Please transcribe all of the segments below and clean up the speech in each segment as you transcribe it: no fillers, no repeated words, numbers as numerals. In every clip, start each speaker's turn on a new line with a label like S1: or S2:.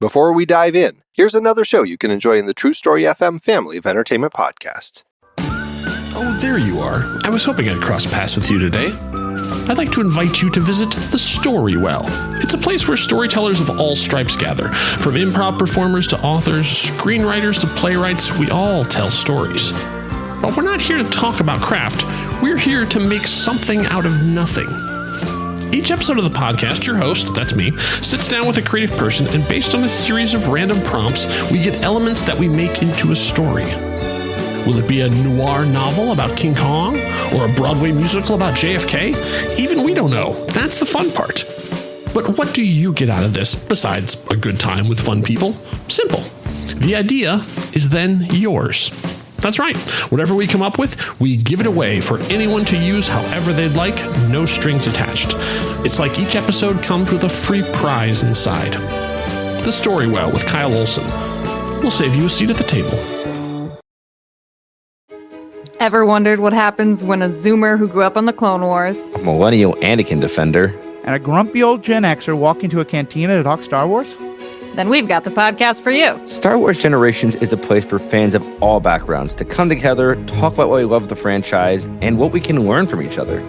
S1: Before we dive in, here's another show you can enjoy in the True Story FM family of entertainment podcasts.
S2: Oh, there you are. I was hoping I'd cross paths with you today. I'd like to invite you to visit the Storywell. It's a place where storytellers of all stripes gather. From improv performers to authors, screenwriters to playwrights, we all tell stories. But we're not here to talk about craft. We're here to make something out of nothing. Each episode of the podcast, your host, that's me, sits down with a creative person, and based on a series of random prompts, we get elements that we make into a story. Will it be a noir novel about King Kong? Or a Broadway musical about JFK? Even we don't know. That's the fun part. But what do you get out of this, besides a good time with fun people? Simple. The idea is then yours. That's right. Whatever we come up with, we give it away for anyone to use however they'd like, no strings attached. It's like each episode comes with a free prize inside. The Storywell with Kyle Olson. We'll save you a seat at the table.
S3: Ever wondered what happens when a Zoomer who grew up on the Clone Wars,
S4: A millennial Anakin defender,
S5: and a grumpy old Gen Xer walk into a cantina to talk Star Wars?
S3: then we've got the podcast for you.
S4: Star Wars Generations is a place for fans of all backgrounds to come together, talk about why we love the franchise, and what we can learn from each other.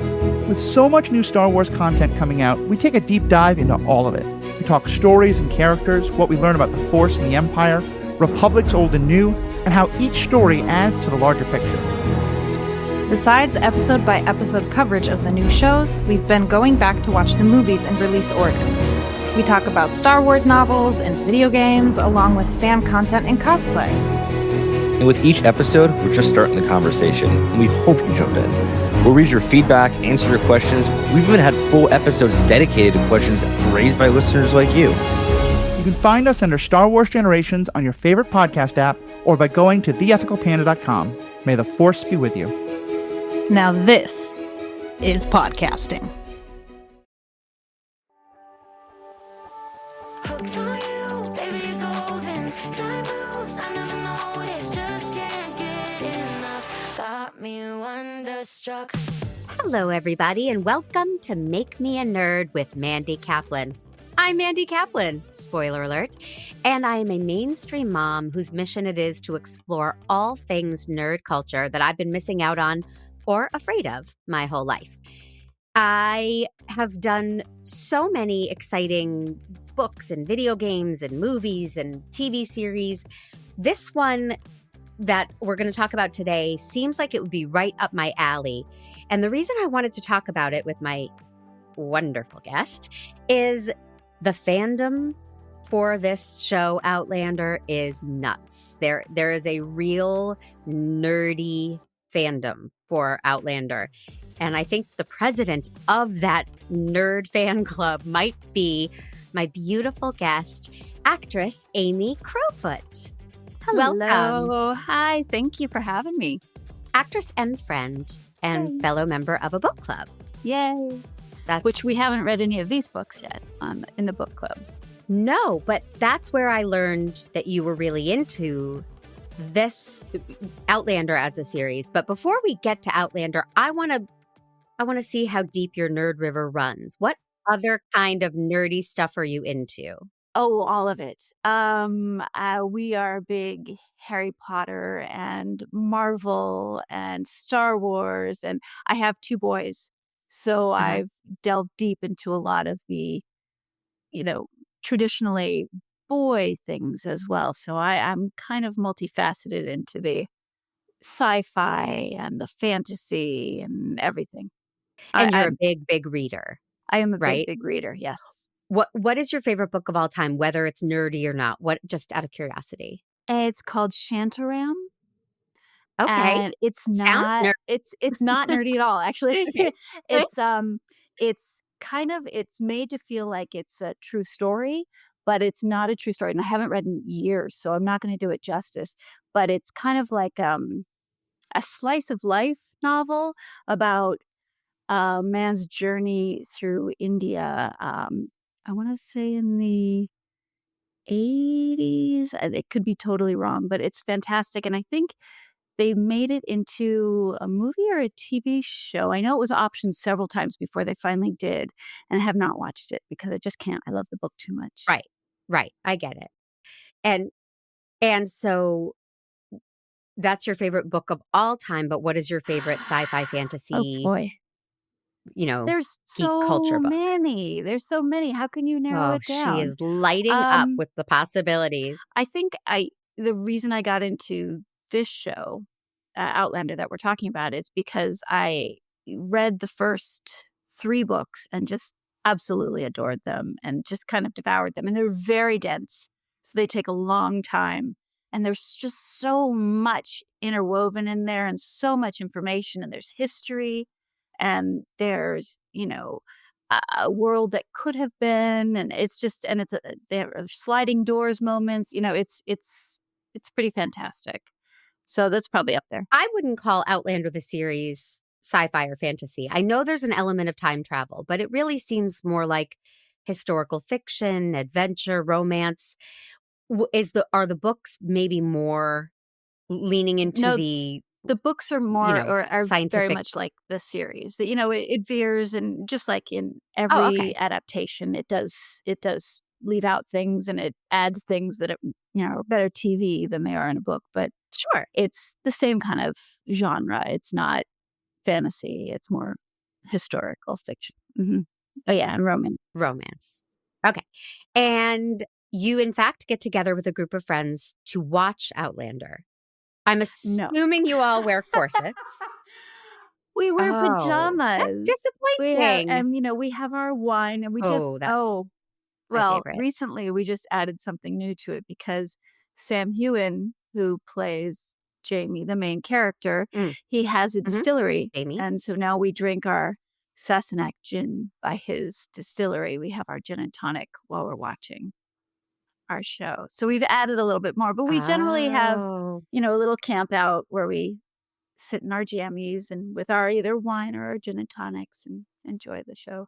S5: With so much new Star Wars content coming out, we take a deep dive into all of it. We talk stories and characters, what we learn about the Force and the Empire, Republics old and new, and how each story adds to the larger picture.
S3: Besides episode-by-episode coverage of the new shows, we've been going back to watch the movies in release order. We talk about Star Wars novels and video games, along with fan content and cosplay.
S4: And with each episode, we're just starting the conversation, and we hope you jump in. We'll read your feedback, answer your questions. We've even had full episodes dedicated to questions raised by listeners like you.
S5: You can find us under Star Wars Generations on your favorite podcast app or by going to theethicalpanda.com. May the Force be with you.
S3: Now this is podcasting.
S6: Hooked on you, baby, you're golden. Time moves, I never noticed. Just can't get enough. Got me wonderstruck.
S7: Hello, everybody, and welcome to Make Me a Nerd with Mandy Kaplan. I'm Mandy Kaplan, spoiler alert, and I am a mainstream mom whose mission it is to explore all things nerd culture that I've been missing out on or afraid of my whole life. I have done so many exciting books and video games and movies and TV series. This one that we're going to talk about today seems like it would be right up my alley. And the reason I wanted to talk about it with my wonderful guest is the fandom for this show, Outlander, is nuts. There is a real nerdy fandom for Outlander. And I think the president of that nerd fan club might be my beautiful guest, actress Amy Crofoot.
S8: Hello.
S7: Welcome.
S8: Hi. Thank you for having me.
S7: Actress and friend and fellow member of a book club.
S8: Yay. Which we haven't read any of these books yet in the book club.
S7: No, but that's where I learned that you were really into this Outlander as a series. But before we get to Outlander, I want to see how deep your nerd river runs. What other kind of nerdy stuff are you into?
S8: Oh, all of it. We are big Harry Potter and Marvel and Star Wars, and I have two boys. So I've delved deep into a lot of the, traditionally boy things as well. So I'm kind of multifaceted into the sci-fi and the fantasy and everything.
S7: And you're a big, big reader.
S8: I am a
S7: right?
S8: big reader, yes.
S7: What is your favorite book of all time, whether it's nerdy or not? What, just out of curiosity?
S8: It's called Shantaram.
S7: Okay.
S8: And it's not it's not nerdy at all, actually. It's it's made to feel like it's a true story, but it's not a true story. And I haven't read in years, so I'm not going to do it justice. But it's kind of like a slice of life novel about a man's journey through India. I want to say in the 80s. It could be totally wrong, but it's fantastic. And I think they made it into a movie or a TV show. I know it was optioned several times before they finally did, and I have not watched it because I just can't. I love the book too much.
S7: Right. I get it. And so that's your favorite book of all time, but what is your favorite sci-fi
S8: Oh
S7: fantasy,
S8: boy.
S7: you know,
S8: There's
S7: geek culture
S8: so
S7: book?
S8: many. There's so many. How can you narrow
S7: Oh,
S8: it
S7: she
S8: down?
S7: is lighting up
S8: Um,
S7: with the possibilities.
S8: I think the reason I got into this show, Outlander, that we're talking about, is because I read the first 3 books and just absolutely adored them and just kind of devoured them. And they're very dense, so they take a long time. And there's just so much interwoven in there and so much information. And there's history and there's, a world that could have been, and it's just, and there are sliding doors moments, it's pretty fantastic. So that's probably up there.
S7: I wouldn't call Outlander the series sci-fi or fantasy. I know there's an element of time travel, but it really seems more like historical fiction, adventure, romance. Are the books maybe more leaning into
S8: No,
S7: the,
S8: the books are more, or are very
S7: scientific?
S8: much like the series. It veers, and just like in
S7: Oh, okay.
S8: every adaptation, it does leave out things and it adds things that are better TV than they are in a book. But
S7: Sure.
S8: it's the same kind of genre. It's not fantasy. It's more historical fiction. Oh yeah, and
S7: Romance. Okay. And you, in fact, get together with a group of friends to watch Outlander. I'm
S8: no.
S7: assuming you all wear corsets.
S8: We wear
S7: Oh, that's
S8: pajamas. We have,
S7: disappointing.
S8: and we have our wine, and we
S7: Oh,
S8: just,
S7: that's my
S8: well,
S7: favorite.
S8: recently we just added something new to it because Sam Heughan, who plays Jamie, the main character,
S7: Mm.
S8: he has a
S7: Mhm.
S8: distillery.
S7: Jamie?
S8: And so now we drink our Sassenach gin by his distillery. We have our gin and tonic while we're watching our show. So we've added a little bit more, but we generally have,
S7: Oh.
S8: a little camp out where we sit in our jammies and with our either wine or our gin and tonics and enjoy the show.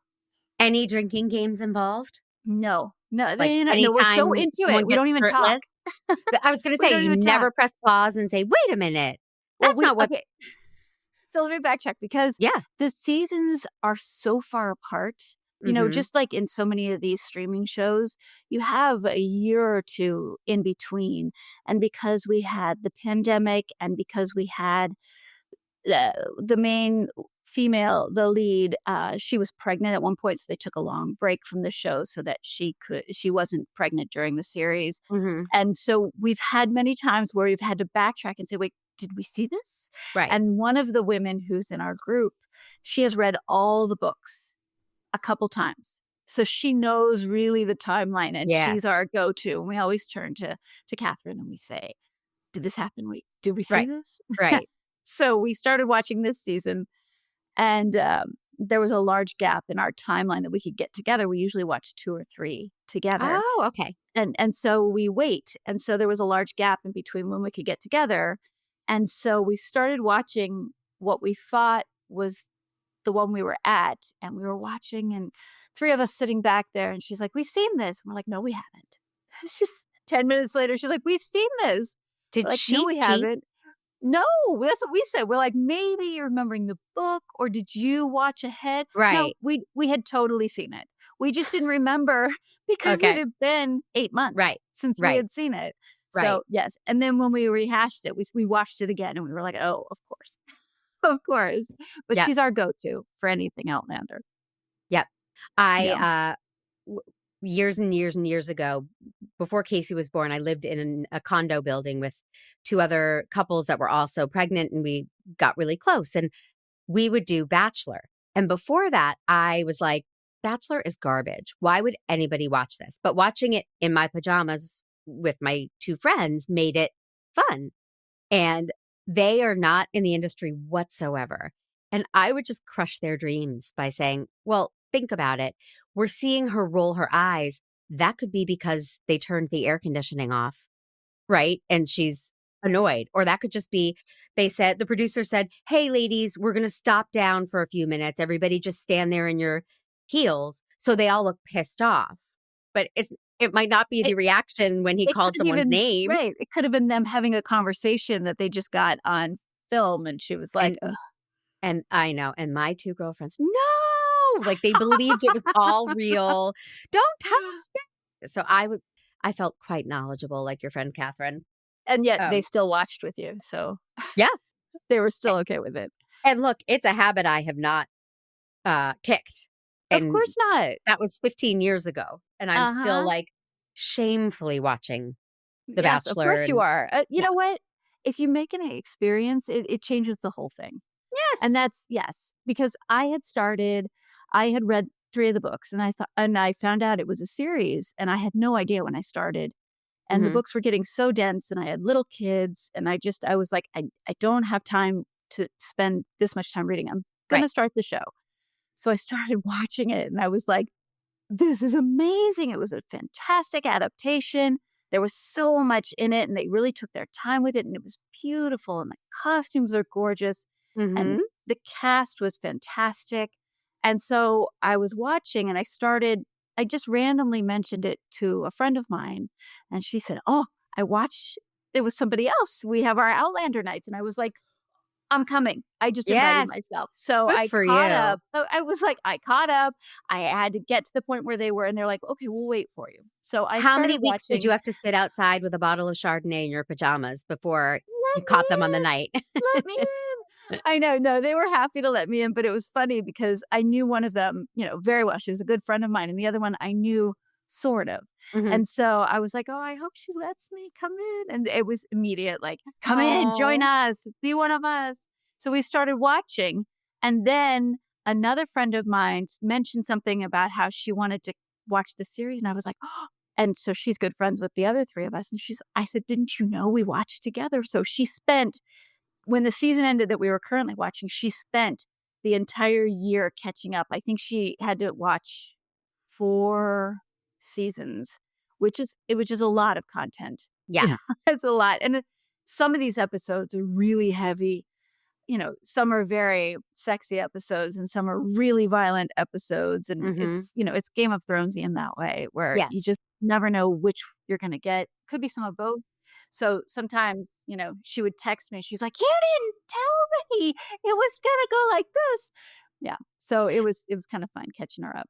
S7: Any drinking games involved?
S8: No, no,
S7: Like,
S8: no, we're so
S7: anytime
S8: into
S7: someone
S8: it. We don't
S7: gets
S8: even talk.
S7: shirtless? I was gonna
S8: We
S7: say,
S8: don't
S7: you
S8: even talk.
S7: never press pause and say, "Wait a minute.
S8: Well,
S7: That's not what."
S8: okay. So let me backtrack because
S7: Yeah.
S8: the seasons are so far apart.
S7: Mhm.
S8: Just like in so many of these streaming shows, you have a year or two in between. And because we had the pandemic and because we had the main female, the lead, she was pregnant at one point, so they took a long break from the show so that she wasn't pregnant during the series.
S7: Mhm.
S8: And so we've had many times where we've had to backtrack and say, wait, did we see this?
S7: Right.
S8: And one of the women who's in our group, she has read all the books a couple times. So she knows really the timeline, and
S7: Yes.
S8: she's our go-to. And we always turn to Catherine and we say, did this happen? Did we see
S7: Right.
S8: this?
S7: Right.
S8: So we started watching this season, and there was a large gap in our timeline that we could get together. We usually watch 2 or 3 together.
S7: Oh, okay.
S8: And so we wait. And so there was a large gap in between when we could get together. And so we started watching what we thought was the one we were at. And we were watching, and 3 of us sitting back there. And she's like, we've seen this. And we're like, no, we haven't. It's just 10 minutes later, she's like, we've seen this.
S7: Did
S8: We're like,
S7: she
S8: no, we
S7: cheat?
S8: haven't. No, that's what we said. We're like, maybe you're remembering the book, or did you watch ahead? No,
S7: Right.
S8: we had totally seen it. We just didn't remember because it
S7: Okay.
S8: had been 8 months
S7: Right.
S8: since we
S7: Right.
S8: had seen it.
S7: Right.
S8: So yes, and then when we rehashed it, we watched it again, and we were like, oh, of course, of course. But
S7: Yep.
S8: she's our go-to for anything Outlander.
S7: Yep.
S8: Yeah.
S7: Years and years and years ago, before Casey was born, I lived in a condo building with 2 other couples that were also pregnant, and we got really close, and we would do Bachelor. And before that, I was like, Bachelor is garbage. Why would anybody watch this? But watching it in my pajamas with my 2 friends made it fun. And they are not in the industry whatsoever. And I would just crush their dreams by saying, well, think about it. We're seeing her roll her eyes. That could be because they turned the air conditioning off, right? And she's annoyed. Or that could just be, the producer said, hey, ladies, we're going to stop down for a few minutes. Everybody just stand there in your heels. So they all look pissed off. But it might not be the reaction when he called someone's name.
S8: Right. It could have been them having a conversation that they just got on film, and she was like,
S7: And I know. And my 2 girlfriends, no, like they believed it was all real. Don't touch it. So I felt quite knowledgeable, like your friend Catherine.
S8: And yet they
S7: Um,
S8: still watched with you. So
S7: yeah.
S8: they were still okay with it.
S7: And look, it's a habit I have not kicked.
S8: Of
S7: And
S8: course not.
S7: that was 15 years ago. And I'm still
S8: Uh-huh.
S7: like shamefully watching The
S8: Yes, of
S7: Bachelor.
S8: course you
S7: And
S8: are. You
S7: yeah.
S8: know what? If you make an experience, it changes the whole thing. And
S7: Yes.
S8: that's yes, because I had read 3 of the books and I found out it was a series and I had no idea when I started. And the
S7: Hmm.
S8: books were getting so dense and I had little kids and I was like, I don't have time to spend this much time reading. I'm
S7: Right.
S8: gonna start the show. So I started watching it and I was like, this is amazing. It was a fantastic adaptation. There was so much in it, and they really took their time with it, and it was beautiful, and the costumes are gorgeous,
S7: Hmm.
S8: and the cast was fantastic. And so I was watching, and I just randomly mentioned it to a friend of mine, and she said, "Oh, I watched it with somebody else. We have our Outlander nights." And I was like, I'm coming. I just invited
S7: Yes.
S8: myself. So
S7: Good
S8: I
S7: for
S8: caught
S7: you.
S8: up. I was like, I caught up. I had to get to the point where they were, and they're like, okay, we'll wait for you. So I
S7: How many
S8: started
S7: weeks did you
S8: watching.
S7: have to sit outside with a bottle of Chardonnay in your pajamas before
S8: Let
S7: you
S8: me
S7: caught them on the
S8: in.
S7: night?
S8: Let me in. I know. No, they were happy to let me in, but it was funny because I knew one of them, very well. She was a good friend of mine. And the other one I knew sort of.
S7: Hmm.
S8: And so I was like, oh, I hope she lets me come in. And it was immediate, like, come in, join
S7: Oh,
S8: us, be one of us. So we started watching. And then another friend of mine mentioned something about how she wanted to watch the series. And I was like, oh, and so she's good friends with the other 3 of us. And I said, didn't you know we watched together? So when the season ended that we were currently watching, she spent the entire year catching up. I think she had to watch 4 seasons, which is a lot of content.
S7: yeah.
S8: It's a lot. And some of these episodes are really heavy. Some are very sexy episodes and some are really violent episodes. And
S7: Hmm.
S8: it's Game of Thronesy in that way where you
S7: Yes.
S8: just never know which you're going to get. Could be some of both. So sometimes, she would text me. She's like, "You didn't tell me it was going to go like this." Yeah. So it was kind of fun catching her up.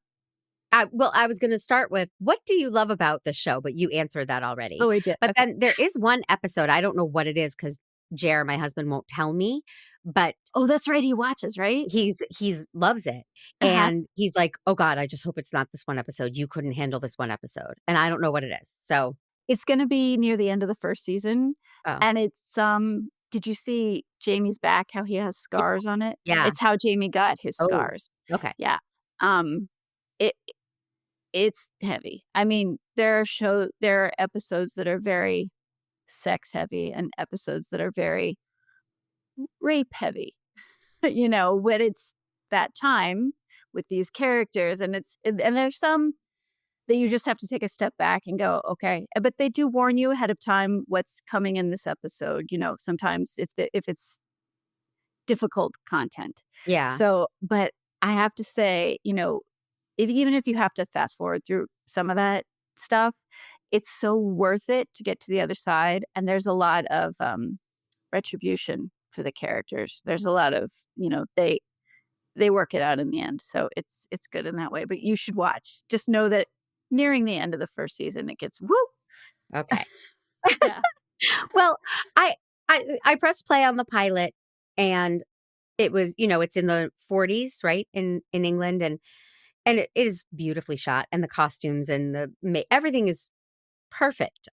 S7: Well, I was going to start with what do you love about the show, but you answered that already.
S8: Oh, I did.
S7: But
S8: Okay.
S7: then there is one episode, I don't know what it is because Jer, my husband, won't tell me, but
S8: Oh, that's right. He watches, right?
S7: he's loves it.
S8: Uh-huh.
S7: And he's like, oh God, I just hope it's not this one episode. You couldn't handle this one episode. And I don't know what it is. So,
S8: It's going to be near the end of the first season.
S7: oh,
S8: And it's did you see Jamie's back, how he has
S7: yeah.
S8: scars on it?
S7: Yeah.
S8: It's how Jamie got his
S7: Oh,
S8: scars.
S7: okay.
S8: Yeah. Um, it it's heavy. I mean, there are episodes that are very sex heavy and episodes that are very rape heavy. When it's that time with these characters and there's some that you just have to take a step back and go, okay. But they do warn you ahead of time what's coming in this episode. Sometimes if it's difficult content.
S7: Yeah.
S8: So, but I have to say, even if you have to fast forward through some of that stuff, it's so worth it to get to the other side. And there's a lot of retribution for the characters. There's a lot of, they work it out in the end. So it's good in that way. But you should watch. Just know that nearing the end of the first season, it gets woo.
S7: Okay.
S8: Yeah.
S7: Well, I, I pressed play on the pilot and it was, it's in the 40s, right? In England. And it is beautifully shot and the costumes and everything is perfect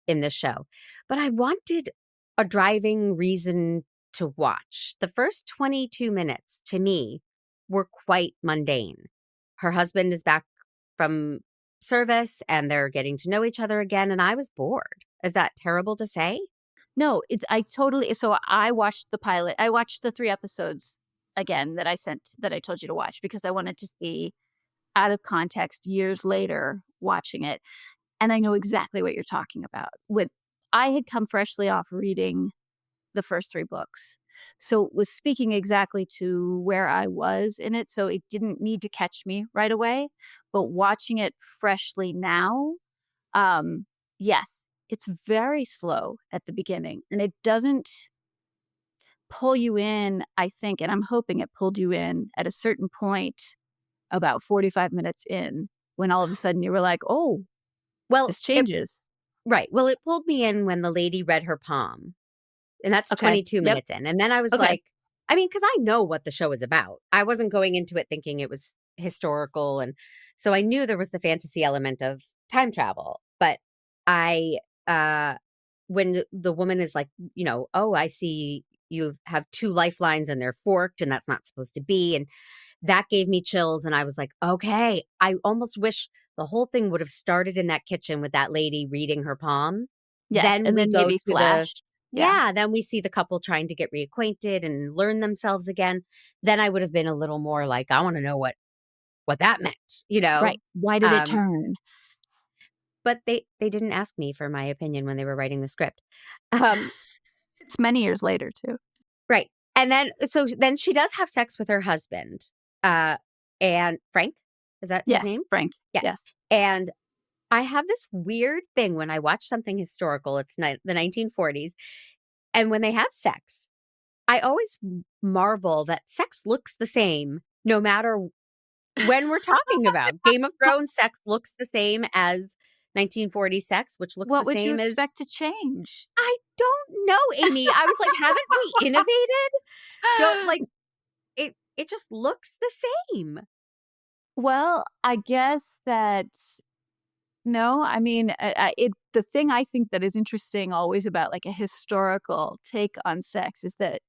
S7: in this show. But I wanted a driving reason to watch. The first 22 minutes to me were quite mundane. Her husband is back from service and they're getting to know each other again and I was bored. Is that terrible to say?
S8: No, so I watched the pilot. I watched the 3 episodes again that I told you to watch because I wanted to see out of context years later watching it. And I know exactly what you're talking about. When I had come freshly off reading the first 3 books. So it was speaking exactly to where I was in it. So it didn't need to catch me right away. But watching it freshly now, yes, it's very slow at the beginning. And it doesn't pull you in, I think, and I'm hoping it pulled you in at a certain point about 45 minutes in when all of a sudden you were like, oh,
S7: Well,
S8: this changes.
S7: Right. Well, it pulled me in when the lady read her palm, and that's
S8: Okay.
S7: 22
S8: Yep.
S7: minutes in. And then I was
S8: Okay.
S7: like, I mean, because I know what the show is about. I wasn't going into it thinking it was historical. And so I knew there was the fantasy element of time travel. But I, when the woman is like, oh, I see you have two lifelines and they're forked and that's not supposed to be. And that gave me chills. And I was like, okay, I almost wish the whole thing would have started in that kitchen with that lady reading her palm.
S8: Yes.
S7: Then
S8: And
S7: we
S8: then
S7: go
S8: maybe
S7: to the,
S8: flash.
S7: yeah, then we see the couple trying to get reacquainted and learn themselves again. Then I would have been a little more like, I want to know what that meant.
S8: Right. Why did it
S7: Um,
S8: turn?
S7: but they didn't ask me for my opinion when they were writing the script. Um,
S8: It's many years later, too.
S7: right. And then she does have sex with her husband. And Frank, is that his
S8: Yes,
S7: name?
S8: Frank.
S7: Yes.
S8: Yes.
S7: And I have this weird thing when I watch something historical, it's the 1940s, and when they have sex, I always marvel that sex looks the same no matter when we're talking about. Game of Thrones sex looks the same as 1940 sex, which looks
S8: What
S7: the
S8: would you
S7: same as,
S8: expect to change?
S7: I don't know, Amy. I was like, haven't we innovated? Don't like it just looks the same.
S8: Well, I guess that no, I mean, the thing I think that is interesting always about like a historical take on sex is that,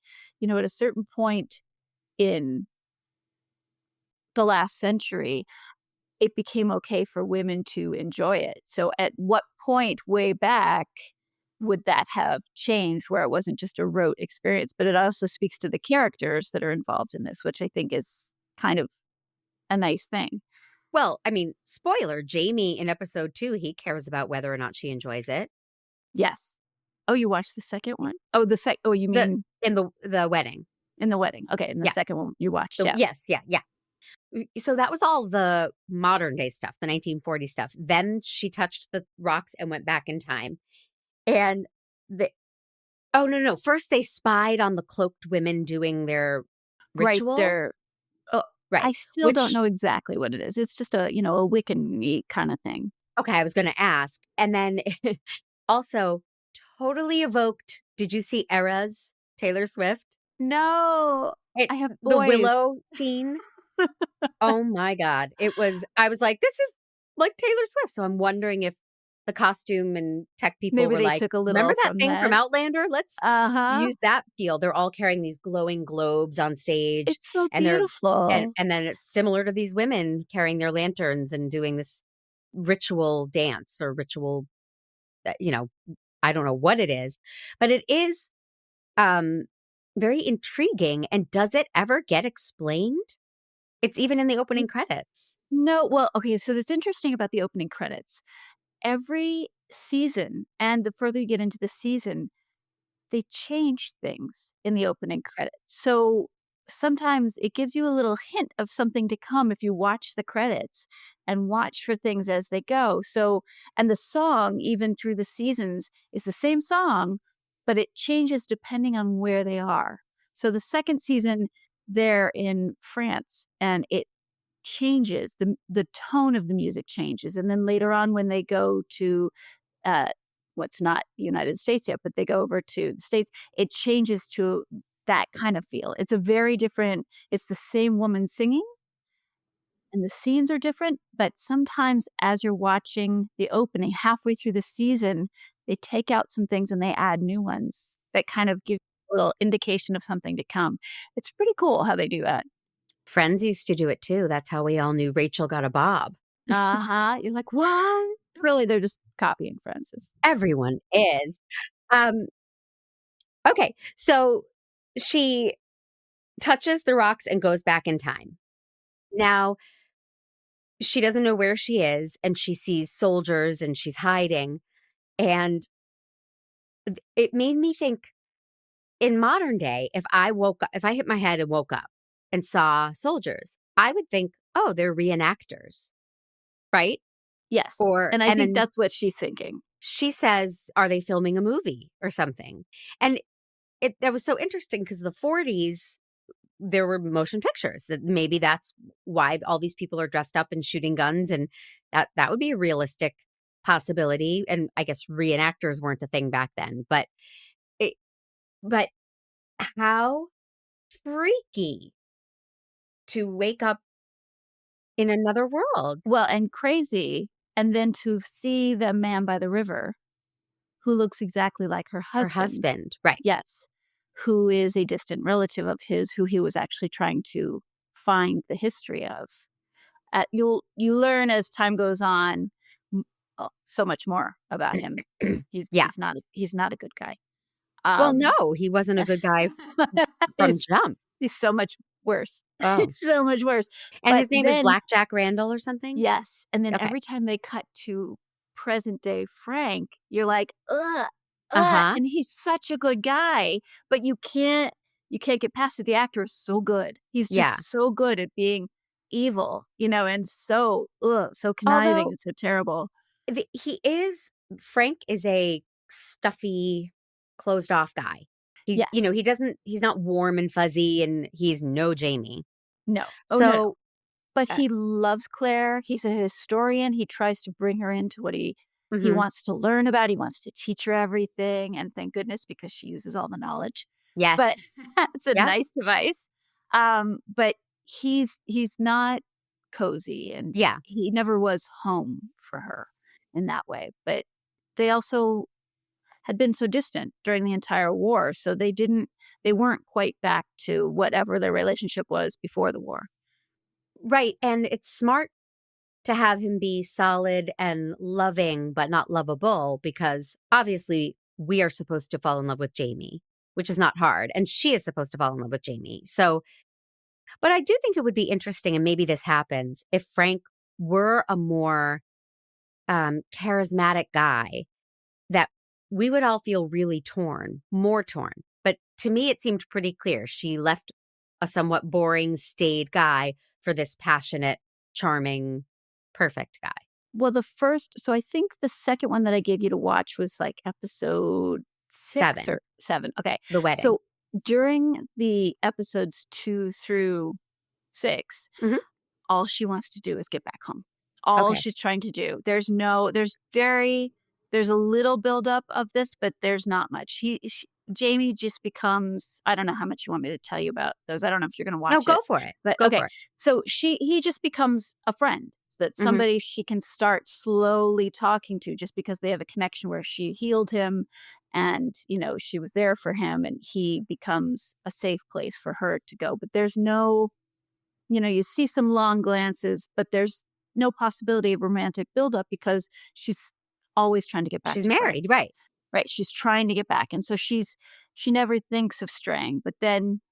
S8: at a certain point in the last century, it became okay for women to enjoy it. So at what point way back would that have changed where it wasn't just a rote experience? But it also speaks to the characters that are involved in this, which I think is kind of a nice thing.
S7: Well, I mean, spoiler, Jamie in episode 2, he cares about whether or not she enjoys it.
S8: Yes. Oh, you watched the second one? Oh, you mean
S7: In the wedding.
S8: in the wedding. Okay, in the
S7: Yeah.
S8: second one you watched, yeah.
S7: Yes, yeah. So that was all the modern day stuff, the 1940 stuff. Then she touched the rocks and went back in time. And no. First they spied on the cloaked women doing their ritual.
S8: Right there. Oh,
S7: Right.
S8: I still don't know exactly what it is. It's just a Wiccan kind of thing.
S7: Okay, I was going to ask. And then also totally evoked, did you see Eras, Taylor Swift?
S8: No, I have
S7: the
S8: boys.
S7: Willow scene. Oh my God. I was like, this is like Taylor Swift. So I'm wondering if the costume and tech people
S8: Maybe
S7: were
S8: they
S7: like,
S8: took a little
S7: remember that
S8: from
S7: thing from
S8: that?"
S7: Outlander? Let's use that feel. They're all carrying these glowing globes on stage.
S8: It's so
S7: and
S8: beautiful.
S7: and then it's similar to these women carrying their lanterns and doing this ritual dance or ritual, I don't know what it is, but it is very intriguing. And does it ever get explained? It's even in the opening credits.
S8: No, well, okay, so that's interesting about the opening credits. Every season, and the further you get into the season, they change things in the opening credits. So sometimes it gives you a little hint of something to come if you watch the credits and watch for things as they go. So, and the song, even through the seasons, is the same song, but it changes depending on where they are. So the second season, they're in France and it changes, the tone of the music changes. And then later on, when they go to what's not the United States yet, but they go over to the States, it changes to that kind of feel. It's a very different, it's the same woman singing and the scenes are different, but sometimes as you're watching the opening halfway through the season, they take out some things and they add new ones that kind of give a little indication of something to come. It's pretty cool how they do that.
S7: Friends used to do it too. That's how we all knew Rachel got a bob.
S8: Uh-huh. You're like, what? Really, they're just copying Friends.
S7: Everyone is. Okay, so she touches the rocks and goes back in time. Now, she doesn't know where she is, and she sees soldiers and she's hiding. And it made me think, in modern day, if I hit my head and woke up and saw soldiers, I would think, oh, they're reenactors, right?
S8: Yes. And I think that's what she's thinking.
S7: She says, are they filming a movie or something? And that was so interesting because the 40s, there were motion pictures. That maybe that's why all these people are dressed up and shooting guns, and that would be a realistic possibility. And I guess reenactors weren't a thing back then. But how freaky to wake up in another world.
S8: Well, and crazy. And then to see the man by the river who looks exactly like her
S7: Her
S8: husband.
S7: husband, right.
S8: Yes. Who is a distant relative of his who he was actually trying to find the history of. You learn as time goes on so much more about him. He's not a good guy.
S7: Well, no, he wasn't a good guy from jump.
S8: He's so much worse.
S7: Oh.
S8: He's so much worse.
S7: And
S8: But
S7: his name is Blackjack Randall or something?
S8: Yes. And then
S7: Okay.
S8: every time they cut to present day Frank, you're like, ugh.
S7: Uh-huh.
S8: And he's such a good guy, but you can't get past it. The actor is so good. He's just so good at being evil, and so conniving
S7: Although
S8: and so terrible.
S7: Frank is a stuffy, closed off guy.
S8: Yes.
S7: He's not warm and fuzzy, and he's no Jamie.
S8: No.
S7: So,
S8: no. But he loves Claire. He's a historian. He tries to bring her into what he wants to learn about. He wants to teach her everything. And thank goodness, because she uses all the knowledge.
S7: Yes.
S8: But it's a nice device. But he's not cozy. And he never was home for her in that way. But they also had been so distant during the entire war. So they weren't quite back to whatever their relationship was before the war.
S7: Right. And it's smart to have him be solid and loving, but not lovable, because obviously we are supposed to fall in love with Jamie, which is not hard. And she is supposed to fall in love with Jamie. So, but I do think it would be interesting, and maybe this happens, if Frank were a more charismatic guy, that we would all feel really more torn. But to me, it seemed pretty clear. She left a somewhat boring, staid guy for this passionate, charming, perfect guy.
S8: Well, so I think the second one that I gave you to watch was like episode 6 or 7. Okay.
S7: The wedding.
S8: So during the episodes 2 through 6, all she wants to do is get back home. All she's trying to do. There's a little buildup of this, but there's not much. Jamie just becomes, I don't know how much you want me to tell you about those. I don't know if you're going to watch it.
S7: No, go for it.
S8: But
S7: go for it.
S8: So he just becomes a friend, so that somebody she can start slowly talking to, just because they have a connection where she healed him and, she was there for him, and he becomes a safe place for her to go. But there's no, you see some long glances, but there's no possibility of romantic buildup because she's always trying to get back.
S7: She's married, right?
S8: Right. She's trying to get back. And so she never thinks of straying, but then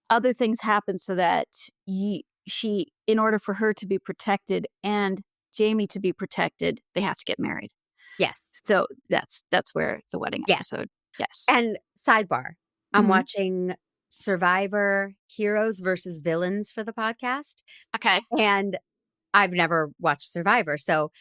S8: other things happen so that in order for her to be protected and Jamie to be protected, they have to get married.
S7: Yes.
S8: So that's where the wedding episode. Yes.
S7: And sidebar, I'm watching Survivor Heroes versus Villains for the podcast.
S8: Okay.
S7: And I've never watched Survivor. So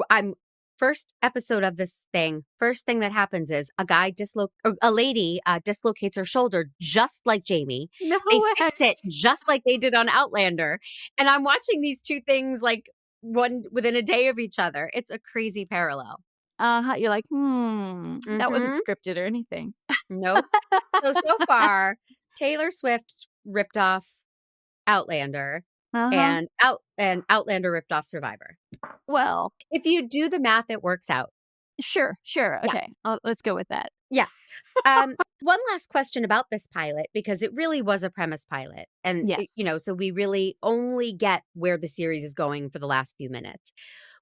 S7: I'm first episode of this thing. First thing that happens is a lady dislocates her shoulder just like Jamie.
S8: No
S7: they
S8: way.
S7: fix it just like they did on Outlander. And I'm watching these two things like one within a day of each other. It's a crazy parallel.
S8: You're like, that wasn't scripted or anything.
S7: Nope. So far, Taylor Swift ripped off Outlander. And Outlander ripped off Survivor.
S8: Well,
S7: if you do the math, it works out.
S8: Sure. Okay. Let's go with that.
S7: Yeah. One last question about this pilot, because it really was a premise pilot. And, so we really only get where the series is going for the last few minutes.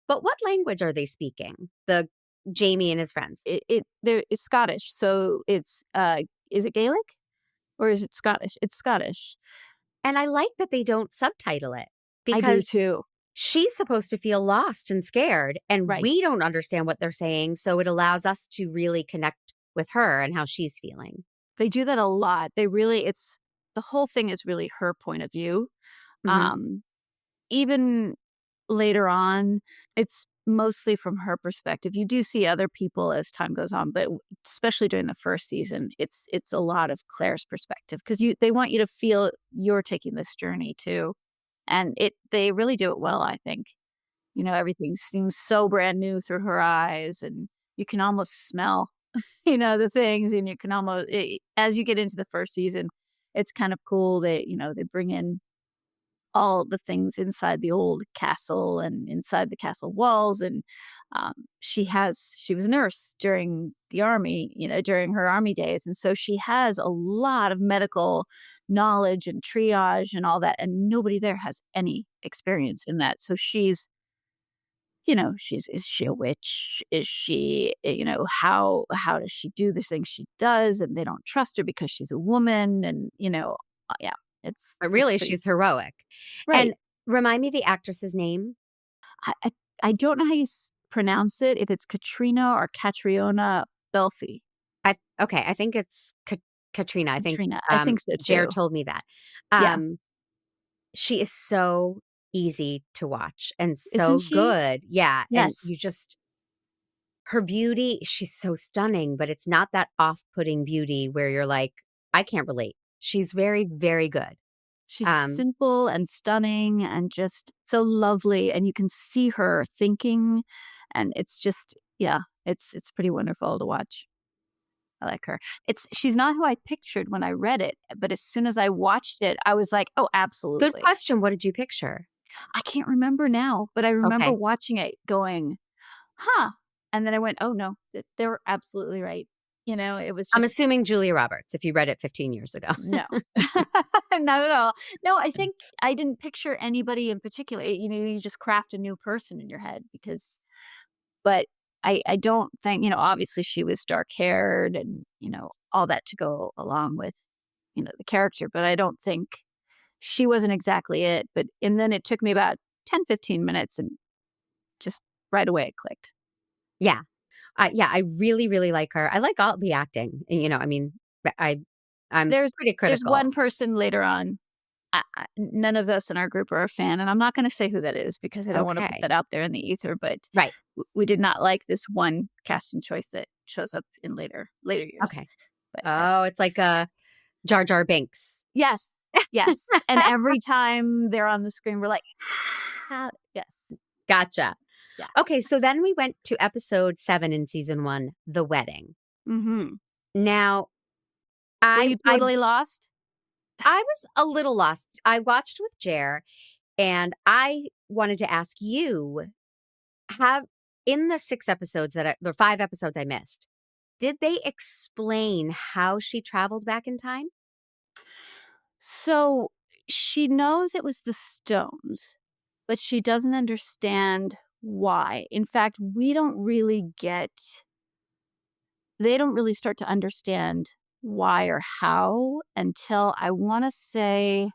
S7: But what language are they speaking? The Jamie and his friends?
S8: It's Scottish. So it's, is it Gaelic or is it Scottish? It's Scottish.
S7: And I like that they don't subtitle it, because
S8: I do too.
S7: She's supposed to feel lost and scared, and we don't understand what they're saying. So it allows us to really connect with her and how she's feeling.
S8: They do that a lot. The whole thing is really her point of view. Even later on, it's mostly from her perspective. You do see other people as time goes on, but especially during the first season, it's a lot of Claire's perspective, because they want you to feel you're taking this journey too, and they really do it well, I think. everything seems so brand new through her eyes, and you can almost smell, the things, and you can almost, as you get into the first season, it's kind of cool that, they bring in all the things inside the old castle and inside the castle walls. And she was a nurse during the army, during her army days. And so she has a lot of medical knowledge and triage and all that. And nobody there has any experience in that. So is she a witch? Is she, how does she do the things she does? And they don't trust her because she's a woman. And, yeah,
S7: But
S8: it's
S7: really,
S8: pretty
S7: she's heroic.
S8: right.
S7: And remind me the actress's name.
S8: I don't know how you pronounce it, if it's Katrina or Catriona Belfi.
S7: I think it's Katrina.
S8: Katrina. I think so too.
S7: Jared told me that.
S8: Yeah.
S7: She is so easy to watch and so
S8: Isn't she?
S7: good. Yeah.
S8: Yes.
S7: And her beauty, she's so stunning, but it's not that off-putting beauty where you're like, I can't relate. She's very, very good.
S8: She's simple and stunning and just so lovely, and you can see her thinking, and it's just, yeah, it's pretty wonderful to watch. I like her. She's not who I pictured when I read it, but as soon as I watched it, I was like, oh, absolutely.
S7: Good question. What did you picture?
S8: I can't remember now, but I remember
S7: Okay.
S8: watching it going, huh. And then I went, oh no, they were absolutely right. It was just,
S7: I'm assuming Julia Roberts, if you read it 15 years ago.
S8: no, not at all. No, I think I didn't picture anybody in particular. You just craft a new person in your head but I don't think, obviously she was dark haired and, all that to go along with, the character, but I don't think she wasn't exactly it. And then it took me about 10, 15 minutes and just right away it clicked.
S7: Yeah. I really, really like her. I like all the acting. I'm pretty critical.
S8: There's one person later on. None of us in our group are a fan, and I'm not going to say who that is because I don't want to put that out there in the ether. But
S7: right,
S8: we did not like this one casting choice that shows up in later years.
S7: Okay. But it's like a Jar Jar Binks.
S8: Yes. And every time they're on the screen, we're like, yes.
S7: Gotcha.
S8: Yeah.
S7: Okay, so then we went to episode 7 in season 1, The Wedding.
S8: Mm-hmm.
S7: Now,
S8: were you totally lost?
S7: I was a little lost. I watched with Jer, and I wanted to ask you, in the 5 episodes I missed, did they explain how she traveled back in time?
S8: So she knows it was the stones, but she doesn't understand why. In fact, they don't really start to understand why or how until I want to say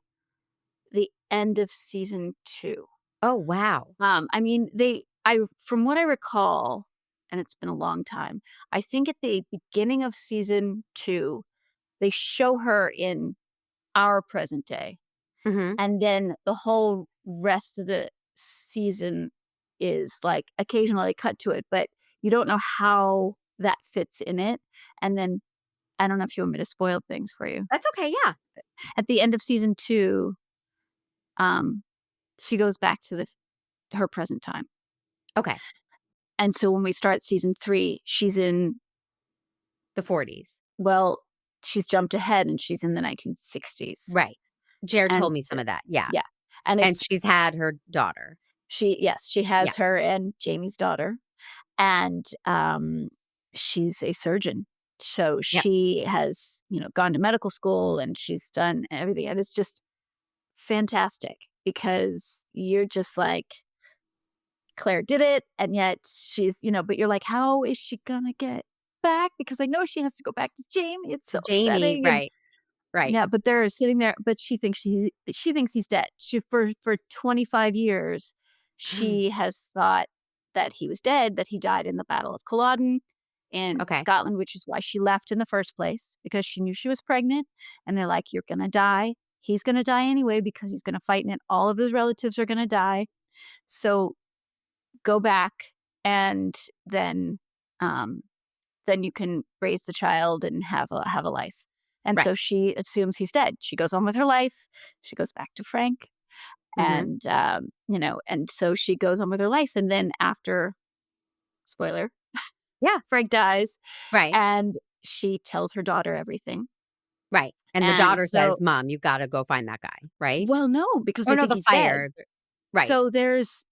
S8: the end of season 2.
S7: Oh, wow.
S8: From what I recall, and it's been a long time, I think at the beginning of season 2, they show her in our present day.
S7: Mm-hmm.
S8: And then the whole rest of the season is like occasionally cut to it, but you don't know how that fits in it. And then I don't know if you want me to spoil things for you.
S7: That's okay, yeah.
S8: At the end of season 2, she goes back to her present time.
S7: Okay.
S8: And so when we start season 3, she's in
S7: the 40s.
S8: Well, she's jumped ahead and she's in the 1960s.
S7: Right. Jared told me some of that. Yeah.
S8: Yeah.
S7: And she's had her daughter.
S8: She has her and Jamie's daughter. And she's a surgeon. So she has, gone to medical school and she's done everything. And it's just fantastic because you're just like, Claire did it. And yet she's, but you're like, how is she going to get back? Because I know she has to go back to Jamie. It's so
S7: Jamie, right. Right.
S8: Yeah, but they're sitting there, but she thinks he's dead. For 25 years, she has thought that he was dead, that he died in the Battle of Culloden in Scotland, which is why she left in the first place, because she knew she was pregnant. And they're like, you're going to die. He's going to die anyway because he's going to fight in it. All of his relatives are going to die. So go back and then you can raise the child and have a life. And so she assumes he's dead. She goes on with her life. She goes back to Frank. And, and so she goes on with her life. And then after, spoiler,
S7: Yeah.
S8: Frank dies,
S7: Right.
S8: and she tells her daughter everything.
S7: Right. And the
S8: And
S7: daughter
S8: so,
S7: says, Mom, you got to go find that guy. Right.
S8: well, no, because
S7: Oh,
S8: they
S7: no,
S8: think
S7: the
S8: he's dead.
S7: fire. Right.
S8: So there's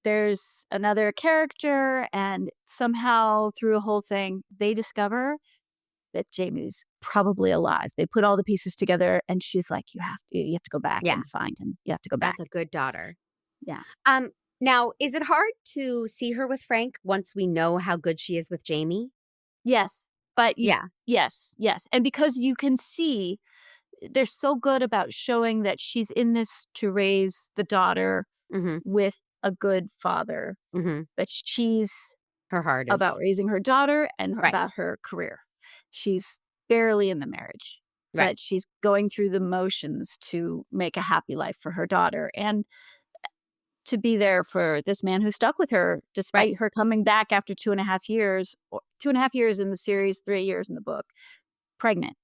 S8: another character, and somehow through a whole thing, they discover that Jamie's probably alive. They put all the pieces together, and she's like, you have to go back
S7: Yeah.
S8: and find him. You have to go back.
S7: That's a good daughter.
S8: Yeah.
S7: Now, is it hard to see her with Frank once we know how good she is with Jamie?
S8: Yes. But
S7: Yeah.
S8: yes. And because you can see they're so good about showing that she's in this to raise the daughter
S7: Mm-hmm.
S8: with a good father,
S7: Mm-hmm.
S8: but she's
S7: Her heart is
S8: about raising her daughter and
S7: Right.
S8: about her career. She's barely in the marriage,
S7: Right.
S8: but she's going through the motions to make a happy life for her daughter and to be there for this man who stuck with her despite her coming back after 2.5 years, or 2.5 years in the series, 3 years in the book, pregnant,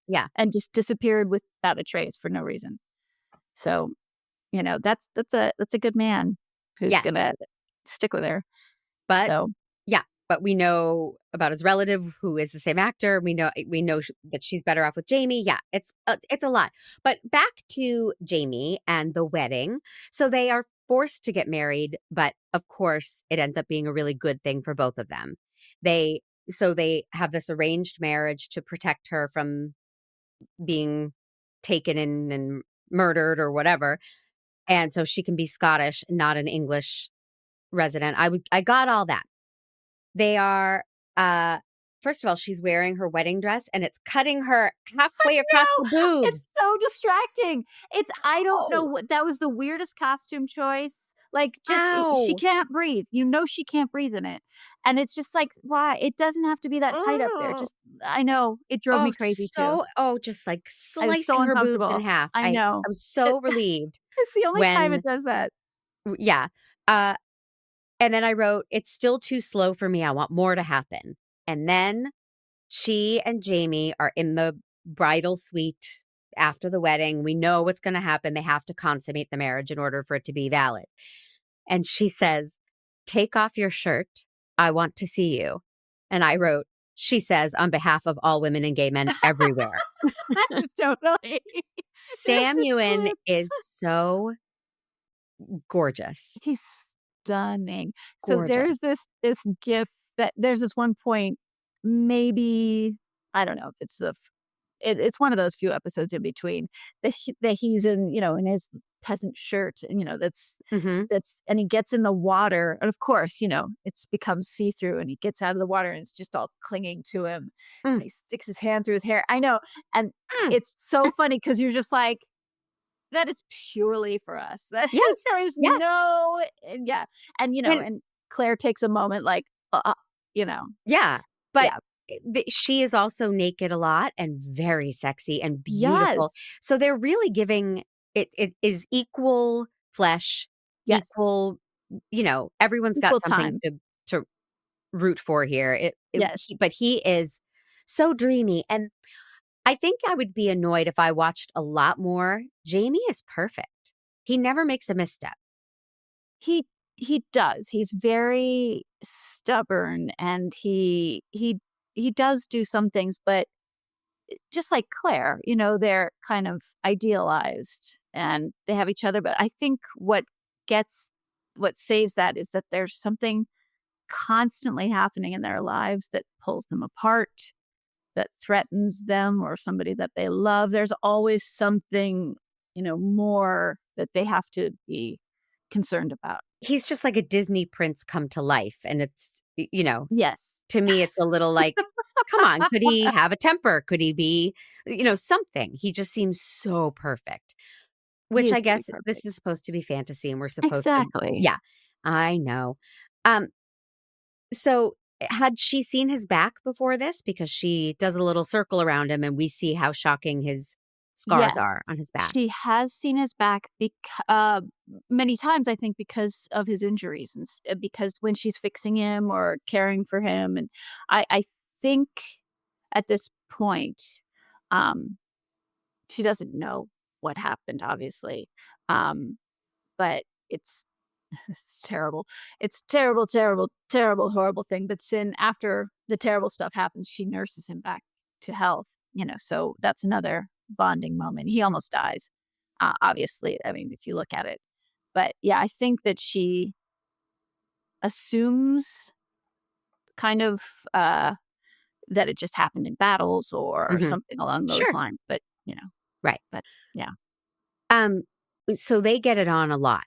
S7: Yeah.
S8: and just disappeared without a trace for no reason. So, that's a good man who's
S7: Yes.
S8: gonna stick with her.
S7: But
S8: So
S7: yeah, but we know about his relative who is the same actor. We know that she's better off with Jamie. Yeah, it's a lot. But back to Jamie and the wedding. So they are forced to get married, but of course it ends up being a really good thing for both of them. They have this arranged marriage to protect her from being taken in and murdered or whatever. And so she can be Scottish, not an English resident. I got all that. They are, first of all, she's wearing her wedding dress and it's cutting her halfway across the boobs.
S8: it's so distracting. I don't know
S7: Oh.
S8: what that was, the weirdest costume choice. Like, just she
S7: Ow.
S8: can't breathe. She can't breathe in it. And it's just like, why? It doesn't have to be that tight up there.
S7: Oh.
S8: Just, I know, it drove me crazy too.
S7: Just like
S8: I was so
S7: slicing her boobs in
S8: uncomfortable.
S7: half.
S8: I know.
S7: I was so relieved
S8: It's the only time
S7: when,
S8: it does that.
S7: yeah. And then I wrote, it's still too slow for me. I want more to happen. And then she and Jamie are in the bridal suite after the wedding. We know what's going to happen. They have to consummate the marriage in order for it to be valid. And she says, take off your shirt. I want to see you. And I wrote, she says, on behalf of all women and gay men everywhere.
S8: That's totally.
S7: Sam
S8: This is
S7: Ewan
S8: good.
S7: is so gorgeous.
S8: He's stunning. So
S7: Gorgeous.
S8: there's this gif that there's this one point, maybe, I don't know if it's it's one of those few episodes in between that he's in, in his peasant shirt, and
S7: Mm-hmm.
S8: and he gets in the water, and of course, it's become see-through, and he gets out of the water and it's just all clinging to him.
S7: Mm.
S8: And he sticks his hand through his hair. I know. And
S7: Mm.
S8: it's so funny because you're just like, that is purely for us.
S7: Yes.
S8: There is
S7: Yes.
S8: no, yeah. And,
S7: And-
S8: and Claire takes a moment like,
S7: Yeah. But
S8: Yeah.
S7: She is also naked a lot and very sexy and beautiful.
S8: Yes.
S7: So they're really giving it is equal flesh,
S8: Yes.
S7: equal, everyone's got
S8: Equal
S7: something
S8: time.
S7: to root for here.
S8: Yes.
S7: But he is so dreamy. And I think I would be annoyed if I watched a lot more. Jamie is perfect. He never makes a misstep.
S8: He does. He's very stubborn, and he does do some things, but just like Claire, they're kind of idealized and they have each other. But I think what saves that is that there's something constantly happening in their lives that pulls them apart, that threatens them or somebody that they love. There's always something, more that they have to be concerned about.
S7: He's just like a Disney prince come to life. And it's,
S8: Yes.
S7: to me, it's a little like, come on, could he have a temper? Could he be, something? He just seems so perfect, which
S8: He is
S7: I
S8: pretty
S7: guess
S8: perfect.
S7: this is supposed to be fantasy and we're supposed
S8: Exactly.
S7: to. Yeah, I know. So had she seen his back before this? Because she does a little circle around him and we see how shocking his scars
S8: Yes.
S7: are on his back.
S8: She has seen his back many times, I think, because of his injuries, and because when she's fixing him or caring for him. And I think at this point, she doesn't know what happened, obviously. but it's it's terrible. It's terrible, terrible, terrible, horrible thing. But then after the terrible stuff happens, she nurses him back to health. So that's another bonding moment. He almost dies, obviously. I mean, if you look at it, but yeah, I think that she assumes kind of that it just happened in battles or
S7: Mhm.
S8: something along those
S7: Sure.
S8: lines. But
S7: Right.
S8: but yeah,
S7: Um, so they get it on a lot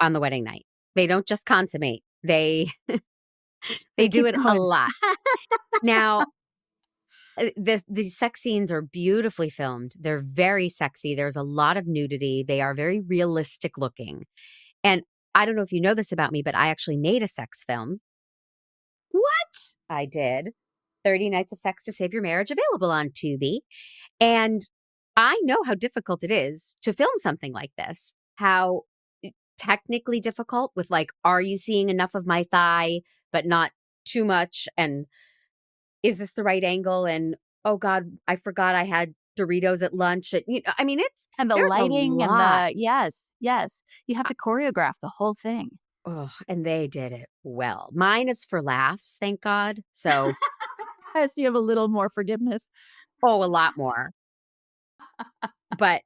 S7: on the wedding night. They don't just consummate. They
S8: they
S7: do
S8: keep
S7: it a
S8: going.
S7: lot. Now, the sex scenes are beautifully filmed. They're very sexy. There's a lot of nudity. They are very realistic looking. And I don't know if you know this about me, but I actually made a sex film.
S8: What?
S7: I did. 30 Nights of Sex to Save Your Marriage, available on Tubi. And I know how difficult it is to film something like this. How technically difficult with like, are you seeing enough of my thigh, but not too much? And is this the right angle? And oh God, I forgot I had Doritos at lunch. I mean,
S8: And the
S7: there's a
S8: lighting and
S7: lot.
S8: yes, you have to choreograph the whole thing.
S7: Oh, and they did it well. Mine is for laughs, thank God. So,
S8: So you have a little more forgiveness.
S7: a lot more. But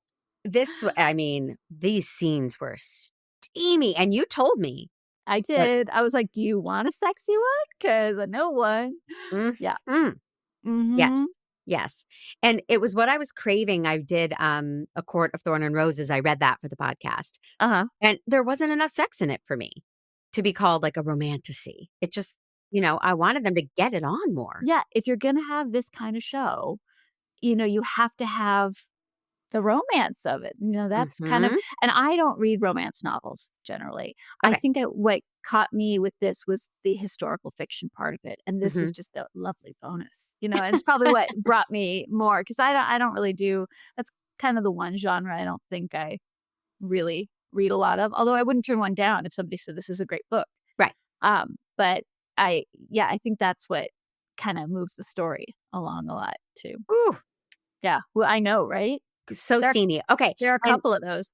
S7: I mean, these scenes were steamy. And you told me
S8: I
S7: that.
S8: did. I was like, "Do you want a sexy one? Because I know one." Yeah.
S7: Mm,
S8: Mhm.
S7: yes, yes. And it was what I was craving. I did A Court of Thorn and Roses. I read that for the podcast.
S8: Uh-huh.
S7: And there wasn't enough sex in it for me to be called like a romantasy. It just, I wanted them to get it on more.
S8: Yeah, if you're gonna have this kind of show, you have to have the romance of it. That's kind of
S7: Mhm.
S8: and I don't read romance novels generally. I
S7: Okay.
S8: think that what caught me with this was the historical fiction part of it, and this was
S7: Mhm.
S8: just a lovely bonus. And it's probably what brought me more because I don't really do that's kind of the one genre I don't think I really read a lot of. Although I wouldn't turn one down if somebody said this is a great book.
S7: Right.
S8: But I think that's what kind of moves the story along a lot too.
S7: Ooh,
S8: Yeah, well, I know, right?
S7: so
S8: There
S7: steamy. Okay.
S8: there are a
S7: And
S8: couple of those.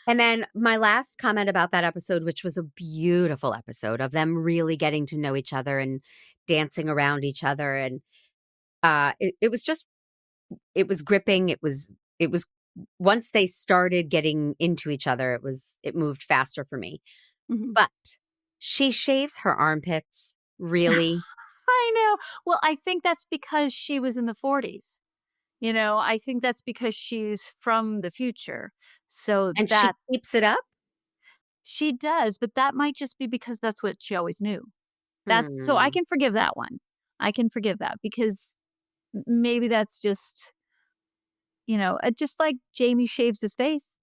S7: then my last comment about that episode, which was a beautiful episode of them really getting to know each other and dancing around each other. And it was gripping. It was once they started getting into each other, it moved faster for me.
S8: Mhm.
S7: But she shaves her armpits, really,
S8: I know. Well, I think that's because she was in the 40s. I think that's because she's from the future. So
S7: and she
S8: that's
S7: keeps it up.
S8: she does, but that might just be because that's what she always knew. That's so I
S7: Hmm.
S8: can forgive that one. I can forgive that because maybe that's just like Jamie shaves his face,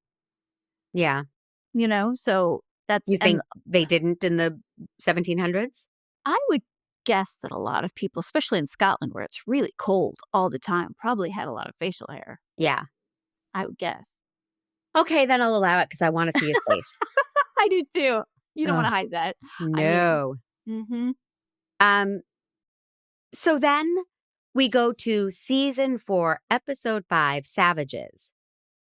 S7: Yeah.
S8: so that's
S7: You
S8: and
S7: think they didn't in the 1700s?
S8: I would guess that a lot of people, especially in Scotland where it's really cold all the time, probably had a lot of facial hair.
S7: Yeah.
S8: I would guess.
S7: Okay, then I'll allow it because I want to see his face.
S8: I do too. You don't wanna
S7: Ugh,
S8: hide that. I mean
S7: no.
S8: mhm.
S7: Um, so then we go to season 4, episode 5, Savages.